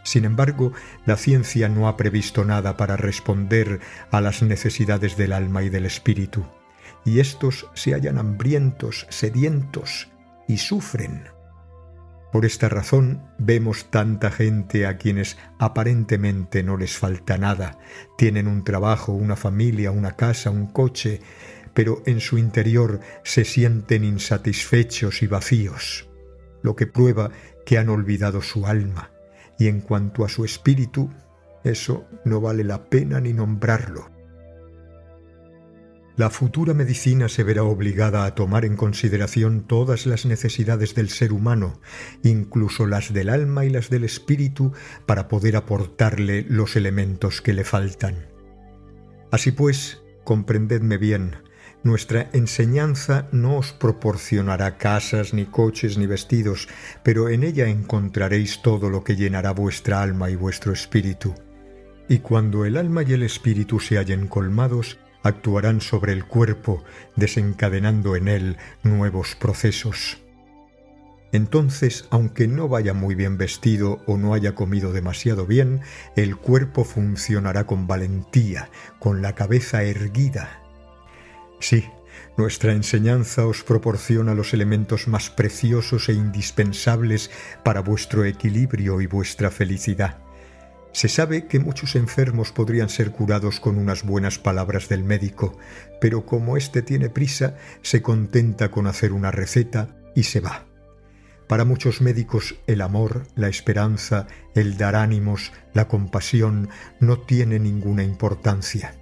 Sin embargo, la ciencia no ha previsto nada para responder a las necesidades del alma y del espíritu, y estos se hallan hambrientos, sedientos, y sufren. Por esta razón vemos tanta gente a quienes aparentemente no les falta nada. Tienen un trabajo, una familia, una casa, un coche, pero en su interior se sienten insatisfechos y vacíos, lo que prueba que han olvidado su alma, y en cuanto a su espíritu, eso no vale la pena ni nombrarlo. La futura medicina se verá obligada a tomar en consideración todas las necesidades del ser humano, incluso las del alma y las del espíritu, para poder aportarle los elementos que le faltan. Así pues, comprendedme bien, nuestra enseñanza no os proporcionará casas, ni coches, ni vestidos, pero en ella encontraréis todo lo que llenará vuestra alma y vuestro espíritu. Y cuando el alma y el espíritu se hallen colmados, actuarán sobre el cuerpo, desencadenando en él nuevos procesos. Entonces, aunque no vaya muy bien vestido o no haya comido demasiado bien, el cuerpo funcionará con valentía, con la cabeza erguida. Sí, nuestra enseñanza os proporciona los elementos más preciosos e indispensables para vuestro equilibrio y vuestra felicidad. Se sabe que muchos enfermos podrían ser curados con unas buenas palabras del médico, pero como éste tiene prisa, se contenta con hacer una receta y se va. Para muchos médicos el amor, la esperanza, el dar ánimos, la compasión no tiene ninguna importancia.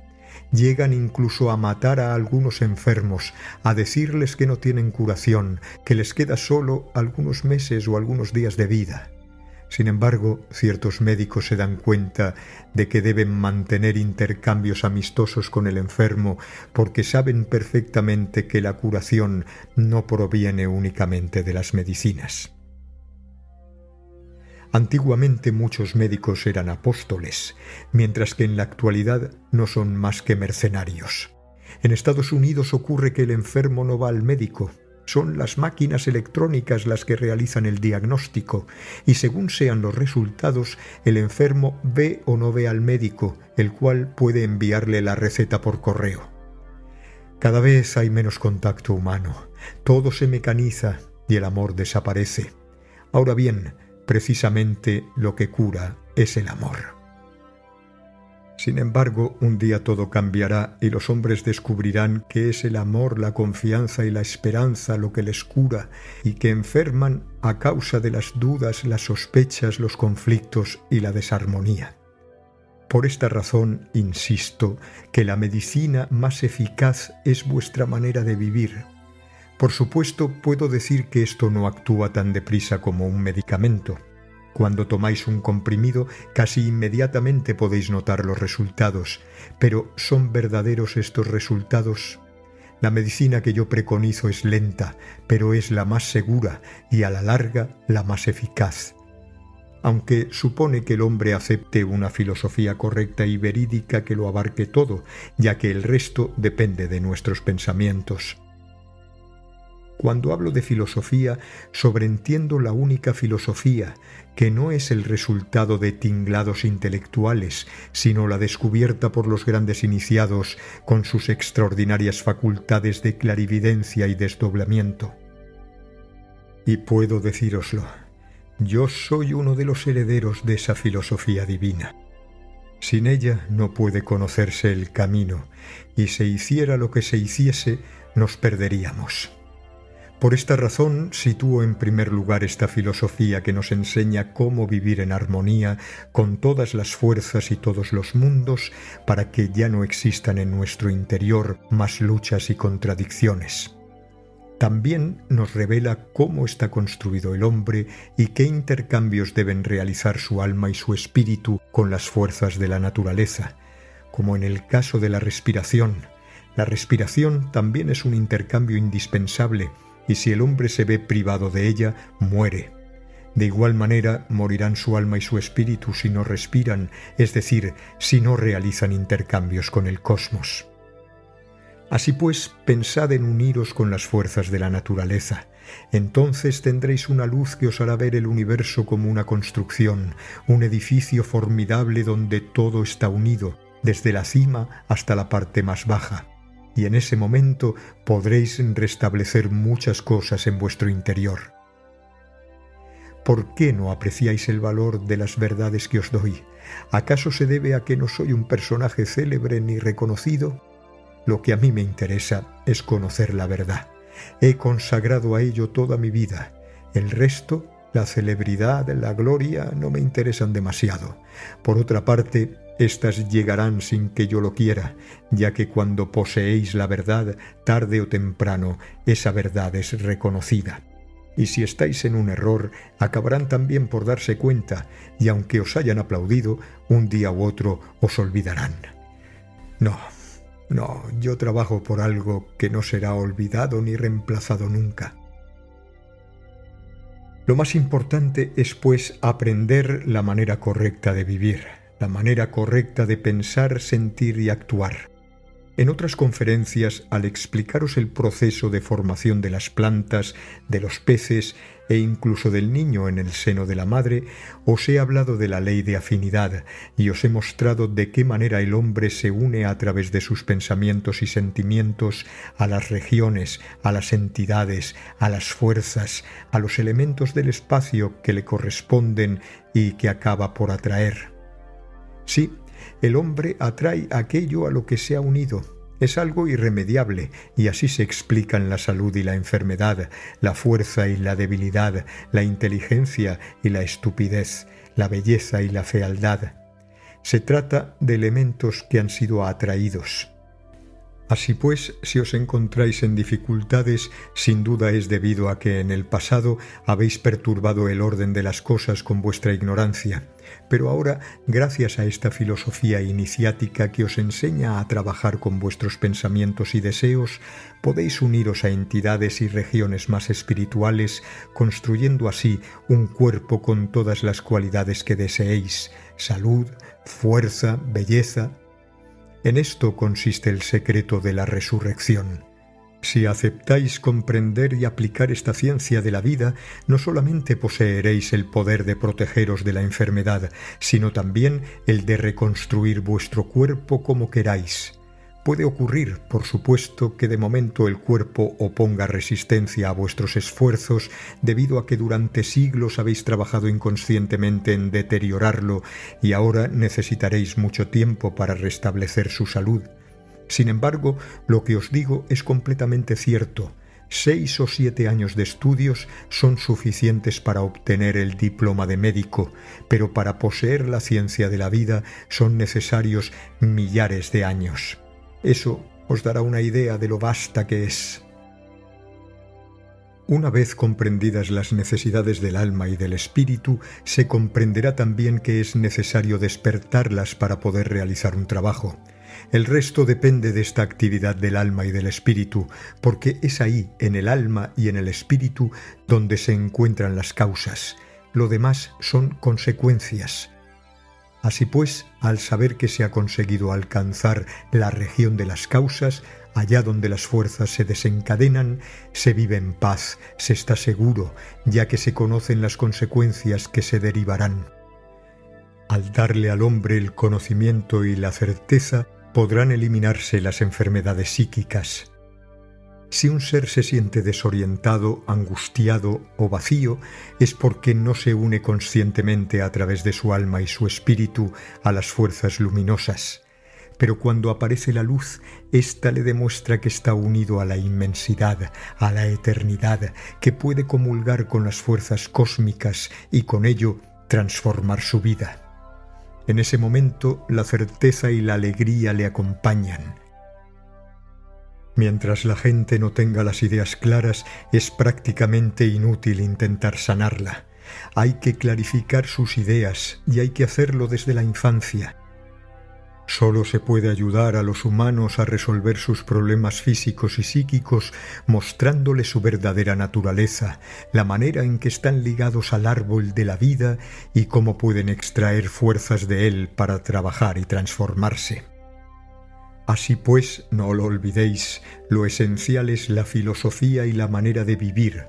Llegan incluso a matar a algunos enfermos, a decirles que no tienen curación, que les queda solo algunos meses o algunos días de vida. Sin embargo, ciertos médicos se dan cuenta de que deben mantener intercambios amistosos con el enfermo porque saben perfectamente que la curación no proviene únicamente de las medicinas. Antiguamente muchos médicos eran apóstoles, mientras que en la actualidad no son más que mercenarios. En Estados Unidos ocurre que el enfermo no va al médico. Son las máquinas electrónicas las que realizan el diagnóstico y según sean los resultados, el enfermo ve o no ve al médico, el cual puede enviarle la receta por correo. Cada vez hay menos contacto humano, todo se mecaniza y el amor desaparece. Ahora bien, precisamente lo que cura es el amor. Sin embargo, un día todo cambiará y los hombres descubrirán que es el amor, la confianza y la esperanza lo que les cura y que enferman a causa de las dudas, las sospechas, los conflictos y la desarmonía. Por esta razón, insisto, que la medicina más eficaz es vuestra manera de vivir. Por supuesto, puedo decir que esto no actúa tan deprisa como un medicamento. Cuando tomáis un comprimido, casi inmediatamente podéis notar los resultados, pero ¿son verdaderos estos resultados? La medicina que yo preconizo es lenta, pero es la más segura y a la larga la más eficaz. Aunque supone que el hombre acepte una filosofía correcta y verídica que lo abarque todo, ya que el resto depende de nuestros pensamientos. Cuando hablo de filosofía, sobreentiendo la única filosofía, que no es el resultado de tinglados intelectuales, sino la descubierta por los grandes iniciados con sus extraordinarias facultades de clarividencia y desdoblamiento. Y puedo decíroslo, yo soy uno de los herederos de esa filosofía divina. Sin ella no puede conocerse el camino, y se hiciera lo que se hiciese, nos perderíamos. Por esta razón sitúo en primer lugar esta filosofía que nos enseña cómo vivir en armonía con todas las fuerzas y todos los mundos para que ya no existan en nuestro interior más luchas y contradicciones. También nos revela cómo está construido el hombre y qué intercambios deben realizar su alma y su espíritu con las fuerzas de la naturaleza, como en el caso de la respiración. La respiración también es un intercambio indispensable, y si el hombre se ve privado de ella, muere. De igual manera, morirán su alma y su espíritu si no respiran, es decir, si no realizan intercambios con el cosmos. Así pues, pensad en uniros con las fuerzas de la naturaleza. Entonces tendréis una luz que os hará ver el universo como una construcción, un edificio formidable donde todo está unido, desde la cima hasta la parte más baja. Y en ese momento podréis restablecer muchas cosas en vuestro interior. ¿Por qué no apreciáis el valor de las verdades que os doy? ¿Acaso se debe a que no soy un personaje célebre ni reconocido? Lo que a mí me interesa es conocer la verdad. He consagrado a ello toda mi vida. El resto, la celebridad, la gloria, no me interesan demasiado. Por otra parte, éstas llegarán sin que yo lo quiera, ya que cuando poseéis la verdad, tarde o temprano, esa verdad es reconocida. Y si estáis en un error, acabarán también por darse cuenta, y aunque os hayan aplaudido, un día u otro os olvidarán. No, yo trabajo por algo que no será olvidado ni reemplazado nunca. Lo más importante es, pues, aprender la manera correcta de vivir, la manera correcta de pensar, sentir y actuar. En otras conferencias, al explicaros el proceso de formación de las plantas, de los peces e incluso del niño en el seno de la madre, os he hablado de la ley de afinidad y os he mostrado de qué manera el hombre se une a través de sus pensamientos y sentimientos a las regiones, a las entidades, a las fuerzas, a los elementos del espacio que le corresponden y que acaba por atraer. Sí, el hombre atrae aquello a lo que se ha unido. Es algo irremediable, y así se explican la salud y la enfermedad, la fuerza y la debilidad, la inteligencia y la estupidez, la belleza y la fealdad. Se trata de elementos que han sido atraídos. Así pues, si os encontráis en dificultades, sin duda es debido a que en el pasado habéis perturbado el orden de las cosas con vuestra ignorancia. Pero ahora, gracias a esta filosofía iniciática que os enseña a trabajar con vuestros pensamientos y deseos, podéis uniros a entidades y regiones más espirituales, construyendo así un cuerpo con todas las cualidades que deseéis: salud, fuerza, belleza. En esto consiste el secreto de la resurrección. Si aceptáis comprender y aplicar esta ciencia de la vida, no solamente poseeréis el poder de protegeros de la enfermedad, sino también el de reconstruir vuestro cuerpo como queráis. Puede ocurrir, por supuesto, que de momento el cuerpo oponga resistencia a vuestros esfuerzos debido a que durante siglos habéis trabajado inconscientemente en deteriorarlo y ahora necesitaréis mucho tiempo para restablecer su salud. Sin embargo, lo que os digo es completamente cierto. 6 o 7 años de estudios son suficientes para obtener el diploma de médico, pero para poseer la ciencia de la vida son necesarios millares de años. Eso os dará una idea de lo vasta que es. Una vez comprendidas las necesidades del alma y del espíritu, se comprenderá también que es necesario despertarlas para poder realizar un trabajo. El resto depende de esta actividad del alma y del espíritu, porque es ahí, en el alma y en el espíritu, donde se encuentran las causas. Lo demás son consecuencias. Así pues, al saber que se ha conseguido alcanzar la región de las causas, allá donde las fuerzas se desencadenan, se vive en paz, se está seguro, ya que se conocen las consecuencias que se derivarán. Al darle al hombre el conocimiento y la certeza, podrán eliminarse las enfermedades psíquicas. Si un ser se siente desorientado, angustiado o vacío, es porque no se une conscientemente a través de su alma y su espíritu a las fuerzas luminosas. Pero cuando aparece la luz, ésta le demuestra que está unido a la inmensidad, a la eternidad, que puede comulgar con las fuerzas cósmicas y con ello transformar su vida. En ese momento, la certeza y la alegría le acompañan. Mientras la gente no tenga las ideas claras, es prácticamente inútil intentar sanarla. Hay que clarificar sus ideas y hay que hacerlo desde la infancia. Solo se puede ayudar a los humanos a resolver sus problemas físicos y psíquicos mostrándoles su verdadera naturaleza, la manera en que están ligados al árbol de la vida y cómo pueden extraer fuerzas de él para trabajar y transformarse. Así pues, no lo olvidéis, lo esencial es la filosofía y la manera de vivir,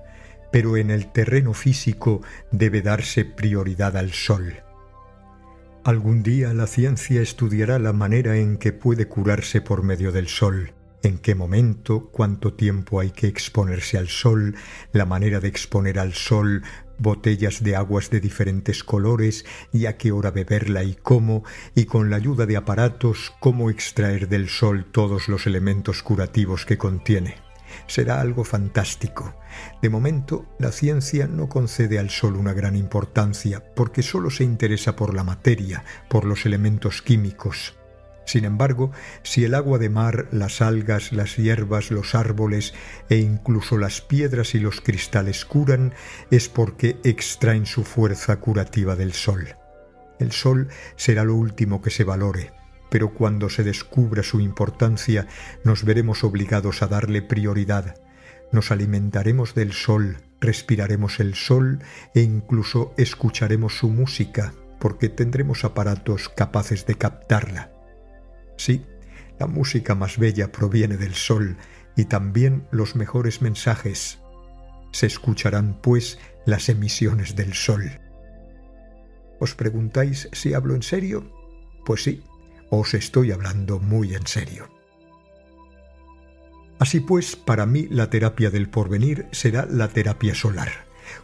pero en el terreno físico debe darse prioridad al sol. Algún día la ciencia estudiará la manera en que puede curarse por medio del sol, en qué momento, cuánto tiempo hay que exponerse al sol, la manera de exponer al sol, botellas de aguas de diferentes colores y a qué hora beberla y cómo, y con la ayuda de aparatos cómo extraer del sol todos los elementos curativos que contiene. Será algo fantástico. De momento, la ciencia no concede al sol una gran importancia porque solo se interesa por la materia, por los elementos químicos. Sin embargo, si el agua de mar, las algas, las hierbas, los árboles e incluso las piedras y los cristales curan, es porque extraen su fuerza curativa del sol. El sol será lo último que se valore, pero cuando se descubra su importancia nos veremos obligados a darle prioridad. Nos alimentaremos del sol, respiraremos el sol e incluso escucharemos su música, porque tendremos aparatos capaces de captarla. Sí, la música más bella proviene del sol y también los mejores mensajes. Se escucharán, pues, las emisiones del sol. ¿Os preguntáis si hablo en serio? Pues sí, os estoy hablando muy en serio. Así pues, para mí la terapia del porvenir será la terapia solar.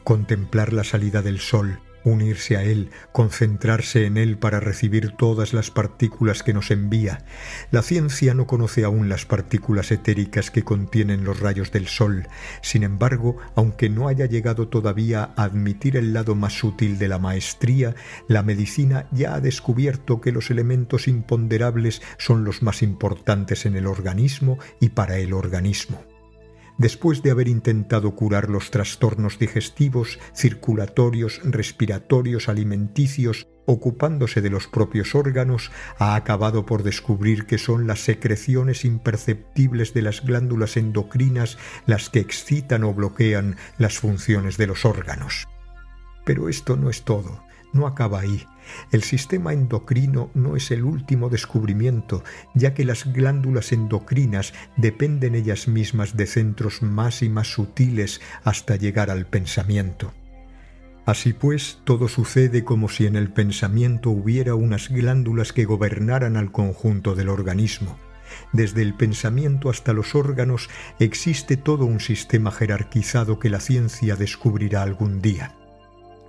Contemplar la salida del sol, unirse a él, concentrarse en él para recibir todas las partículas que nos envía. La ciencia no conoce aún las partículas etéricas que contienen los rayos del sol. Sin embargo, aunque no haya llegado todavía a admitir el lado más sutil de la maestría, la medicina ya ha descubierto que los elementos imponderables son los más importantes en el organismo y para el organismo. Después de haber intentado curar los trastornos digestivos, circulatorios, respiratorios, alimenticios, ocupándose de los propios órganos, ha acabado por descubrir que son las secreciones imperceptibles de las glándulas endocrinas las que excitan o bloquean las funciones de los órganos. Pero esto no es todo, no acaba ahí. El sistema endocrino no es el último descubrimiento, ya que las glándulas endocrinas dependen ellas mismas de centros más y más sutiles hasta llegar al pensamiento. Así pues, todo sucede como si en el pensamiento hubiera unas glándulas que gobernaran al conjunto del organismo. Desde el pensamiento hasta los órganos existe todo un sistema jerarquizado que la ciencia descubrirá algún día.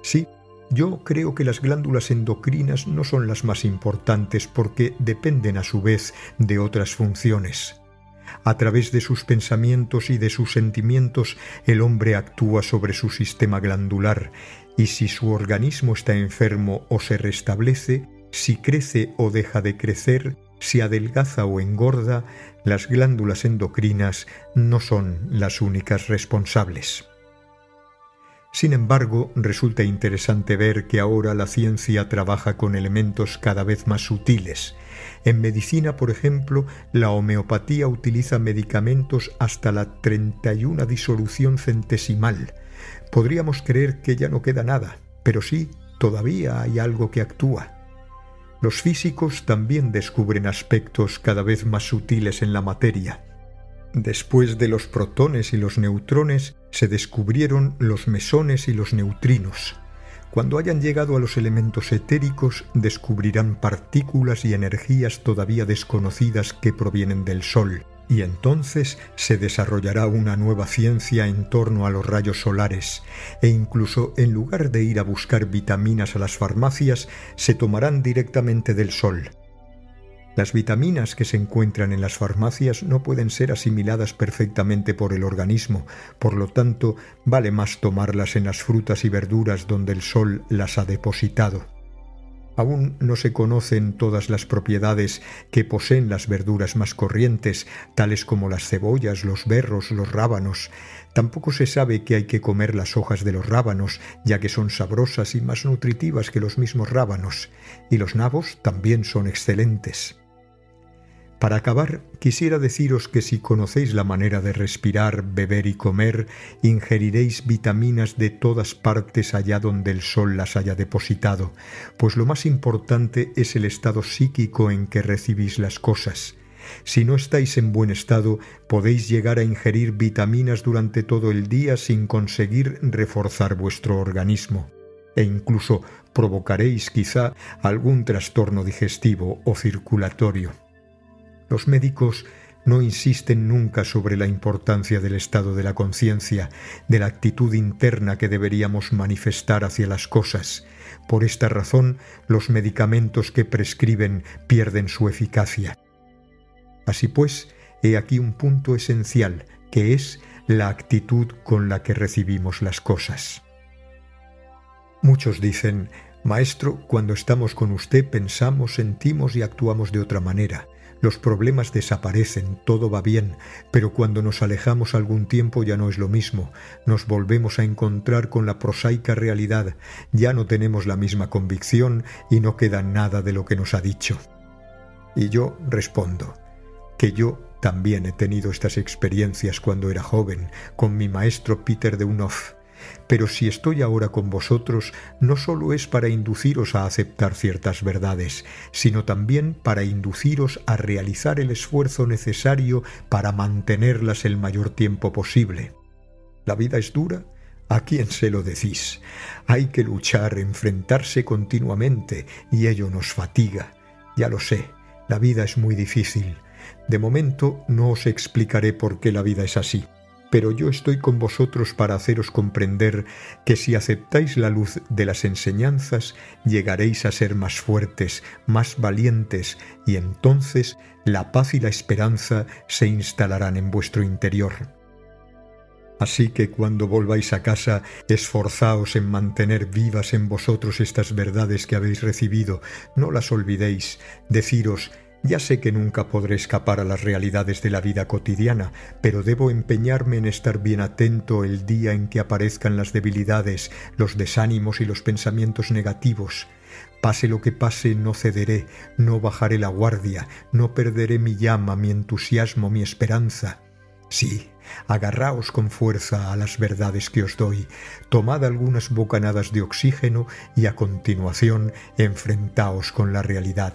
Sí, yo creo que las glándulas endocrinas no son las más importantes porque dependen a su vez de otras funciones. A través de sus pensamientos y de sus sentimientos, el hombre actúa sobre su sistema glandular y si su organismo está enfermo o se restablece, si crece o deja de crecer, si adelgaza o engorda, las glándulas endocrinas no son las únicas responsables. Sin embargo, resulta interesante ver que ahora la ciencia trabaja con elementos cada vez más sutiles. En medicina, por ejemplo, la homeopatía utiliza medicamentos hasta la 31 disolución centesimal. Podríamos creer que ya no queda nada, pero sí, todavía hay algo que actúa. Los físicos también descubren aspectos cada vez más sutiles en la materia. Después de los protones y los neutrones, se descubrieron los mesones y los neutrinos. Cuando hayan llegado a los elementos etéricos, descubrirán partículas y energías todavía desconocidas que provienen del Sol, y entonces se desarrollará una nueva ciencia en torno a los rayos solares, e incluso en lugar de ir a buscar vitaminas a las farmacias, se tomarán directamente del Sol. Las vitaminas que se encuentran en las farmacias no pueden ser asimiladas perfectamente por el organismo, por lo tanto, vale más tomarlas en las frutas y verduras donde el sol las ha depositado. Aún no se conocen todas las propiedades que poseen las verduras más corrientes, tales como las cebollas, los berros, los rábanos. Tampoco se sabe que hay que comer las hojas de los rábanos, ya que son sabrosas y más nutritivas que los mismos rábanos, y los nabos también son excelentes. Para acabar, quisiera deciros que si conocéis la manera de respirar, beber y comer, ingeriréis vitaminas de todas partes allá donde el sol las haya depositado, pues lo más importante es el estado psíquico en que recibís las cosas. Si no estáis en buen estado, podéis llegar a ingerir vitaminas durante todo el día sin conseguir reforzar vuestro organismo, e incluso provocaréis quizá algún trastorno digestivo o circulatorio. Los médicos no insisten nunca sobre la importancia del estado de la conciencia, de la actitud interna que deberíamos manifestar hacia las cosas. Por esta razón, los medicamentos que prescriben pierden su eficacia. Así pues, he aquí un punto esencial, que es la actitud con la que recibimos las cosas. Muchos dicen: «Maestro, cuando estamos con usted pensamos, sentimos y actuamos de otra manera. Los problemas desaparecen, todo va bien, pero cuando nos alejamos algún tiempo ya no es lo mismo. Nos volvemos a encontrar con la prosaica realidad, ya no tenemos la misma convicción y no queda nada de lo que nos ha dicho». Y yo respondo que yo también he tenido estas experiencias cuando era joven, con mi maestro Peter Deunoff. Pero si estoy ahora con vosotros, no solo es para induciros a aceptar ciertas verdades, sino también para induciros a realizar el esfuerzo necesario para mantenerlas el mayor tiempo posible. ¿La vida es dura? ¿A quién se lo decís? Hay que luchar, enfrentarse continuamente, y ello nos fatiga. Ya lo sé, la vida es muy difícil. De momento no os explicaré por qué la vida es así. Pero yo estoy con vosotros para haceros comprender que si aceptáis la luz de las enseñanzas, llegaréis a ser más fuertes, más valientes, y entonces la paz y la esperanza se instalarán en vuestro interior. Así que cuando volváis a casa, esforzaos en mantener vivas en vosotros estas verdades que habéis recibido, no las olvidéis, deciros: «Ya sé que nunca podré escapar a las realidades de la vida cotidiana, pero debo empeñarme en estar bien atento el día en que aparezcan las debilidades, los desánimos y los pensamientos negativos. Pase lo que pase, no cederé, no bajaré la guardia, no perderé mi llama, mi entusiasmo, mi esperanza. Sí, agarraos con fuerza a las verdades que os doy, tomad algunas bocanadas de oxígeno y a continuación enfrentaos con la realidad.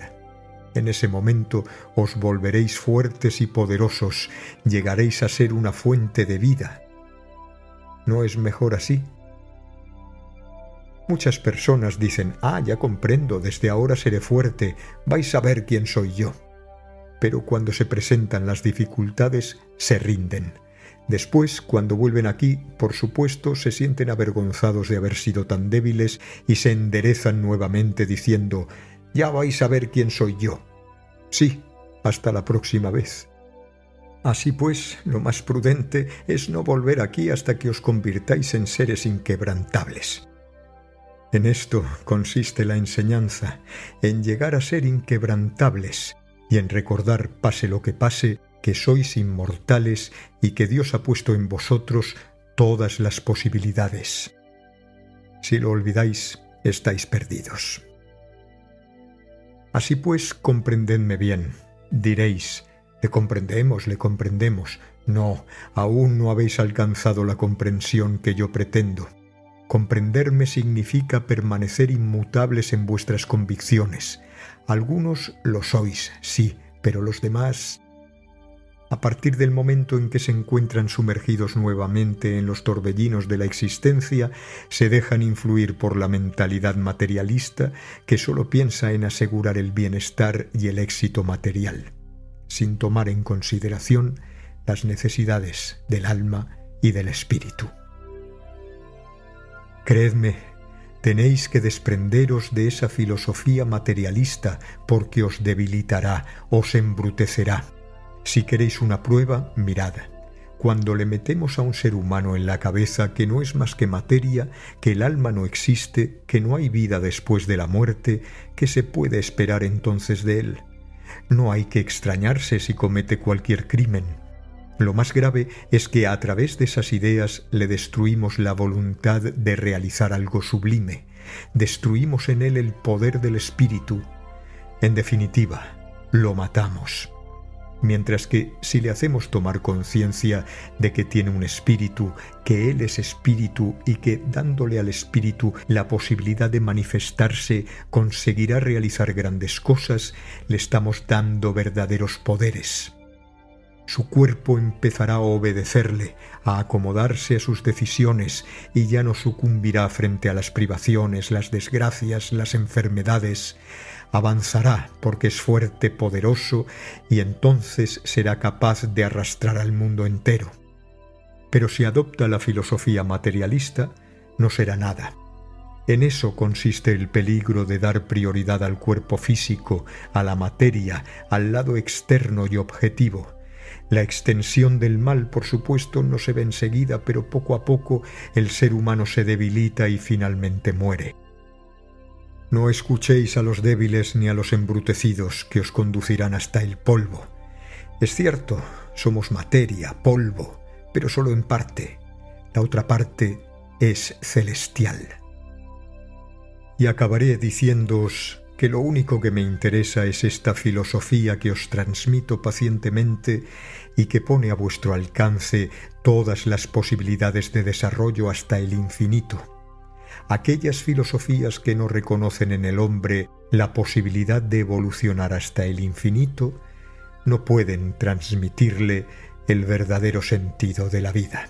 En ese momento os volveréis fuertes y poderosos, llegaréis a ser una fuente de vida. ¿No es mejor así?». Muchas personas dicen: «Ah, ya comprendo, desde ahora seré fuerte, vais a ver quién soy yo». Pero cuando se presentan las dificultades, se rinden. Después, cuando vuelven aquí, por supuesto, se sienten avergonzados de haber sido tan débiles y se enderezan nuevamente diciendo: «Ya vais a ver quién soy yo». Sí, hasta la próxima vez. Así pues, lo más prudente es no volver aquí hasta que os convirtáis en seres inquebrantables. En esto consiste la enseñanza, en llegar a ser inquebrantables y en recordar, pase lo que pase, que sois inmortales y que Dios ha puesto en vosotros todas las posibilidades. Si lo olvidáis, estáis perdidos. Así pues, comprendedme bien. Diréis: le comprendemos. No, aún no habéis alcanzado la comprensión que yo pretendo. Comprenderme significa permanecer inmutables en vuestras convicciones. Algunos lo sois, sí, pero los demás... A partir del momento en que se encuentran sumergidos nuevamente en los torbellinos de la existencia, se dejan influir por la mentalidad materialista que solo piensa en asegurar el bienestar y el éxito material, sin tomar en consideración las necesidades del alma y del espíritu. Creedme, tenéis que desprenderos de esa filosofía materialista porque os debilitará, os embrutecerá. Si queréis una prueba, mirad. Cuando le metemos a un ser humano en la cabeza que no es más que materia, que el alma no existe, que no hay vida después de la muerte, ¿qué se puede esperar entonces de él? No hay que extrañarse si comete cualquier crimen. Lo más grave es que a través de esas ideas le destruimos la voluntad de realizar algo sublime. Destruimos en él el poder del espíritu. En definitiva, lo matamos. Mientras que si le hacemos tomar conciencia de que tiene un espíritu, que él es espíritu y que dándole al espíritu la posibilidad de manifestarse conseguirá realizar grandes cosas, le estamos dando verdaderos poderes. Su cuerpo empezará a obedecerle, a acomodarse a sus decisiones y ya no sucumbirá frente a las privaciones, las desgracias, las enfermedades. Avanzará porque es fuerte, poderoso y entonces será capaz de arrastrar al mundo entero. Pero si adopta la filosofía materialista, no será nada. En eso consiste el peligro de dar prioridad al cuerpo físico, a la materia, al lado externo y objetivo. La extensión del mal, por supuesto, no se ve enseguida, pero poco a poco el ser humano se debilita y finalmente muere. No escuchéis a los débiles ni a los embrutecidos, que os conducirán hasta el polvo. Es cierto, somos materia, polvo, pero solo en parte. La otra parte es celestial. Y acabaré diciéndoos que lo único que me interesa es esta filosofía que os transmito pacientemente y que pone a vuestro alcance todas las posibilidades de desarrollo hasta el infinito. Aquellas filosofías que no reconocen en el hombre la posibilidad de evolucionar hasta el infinito no pueden transmitirle el verdadero sentido de la vida.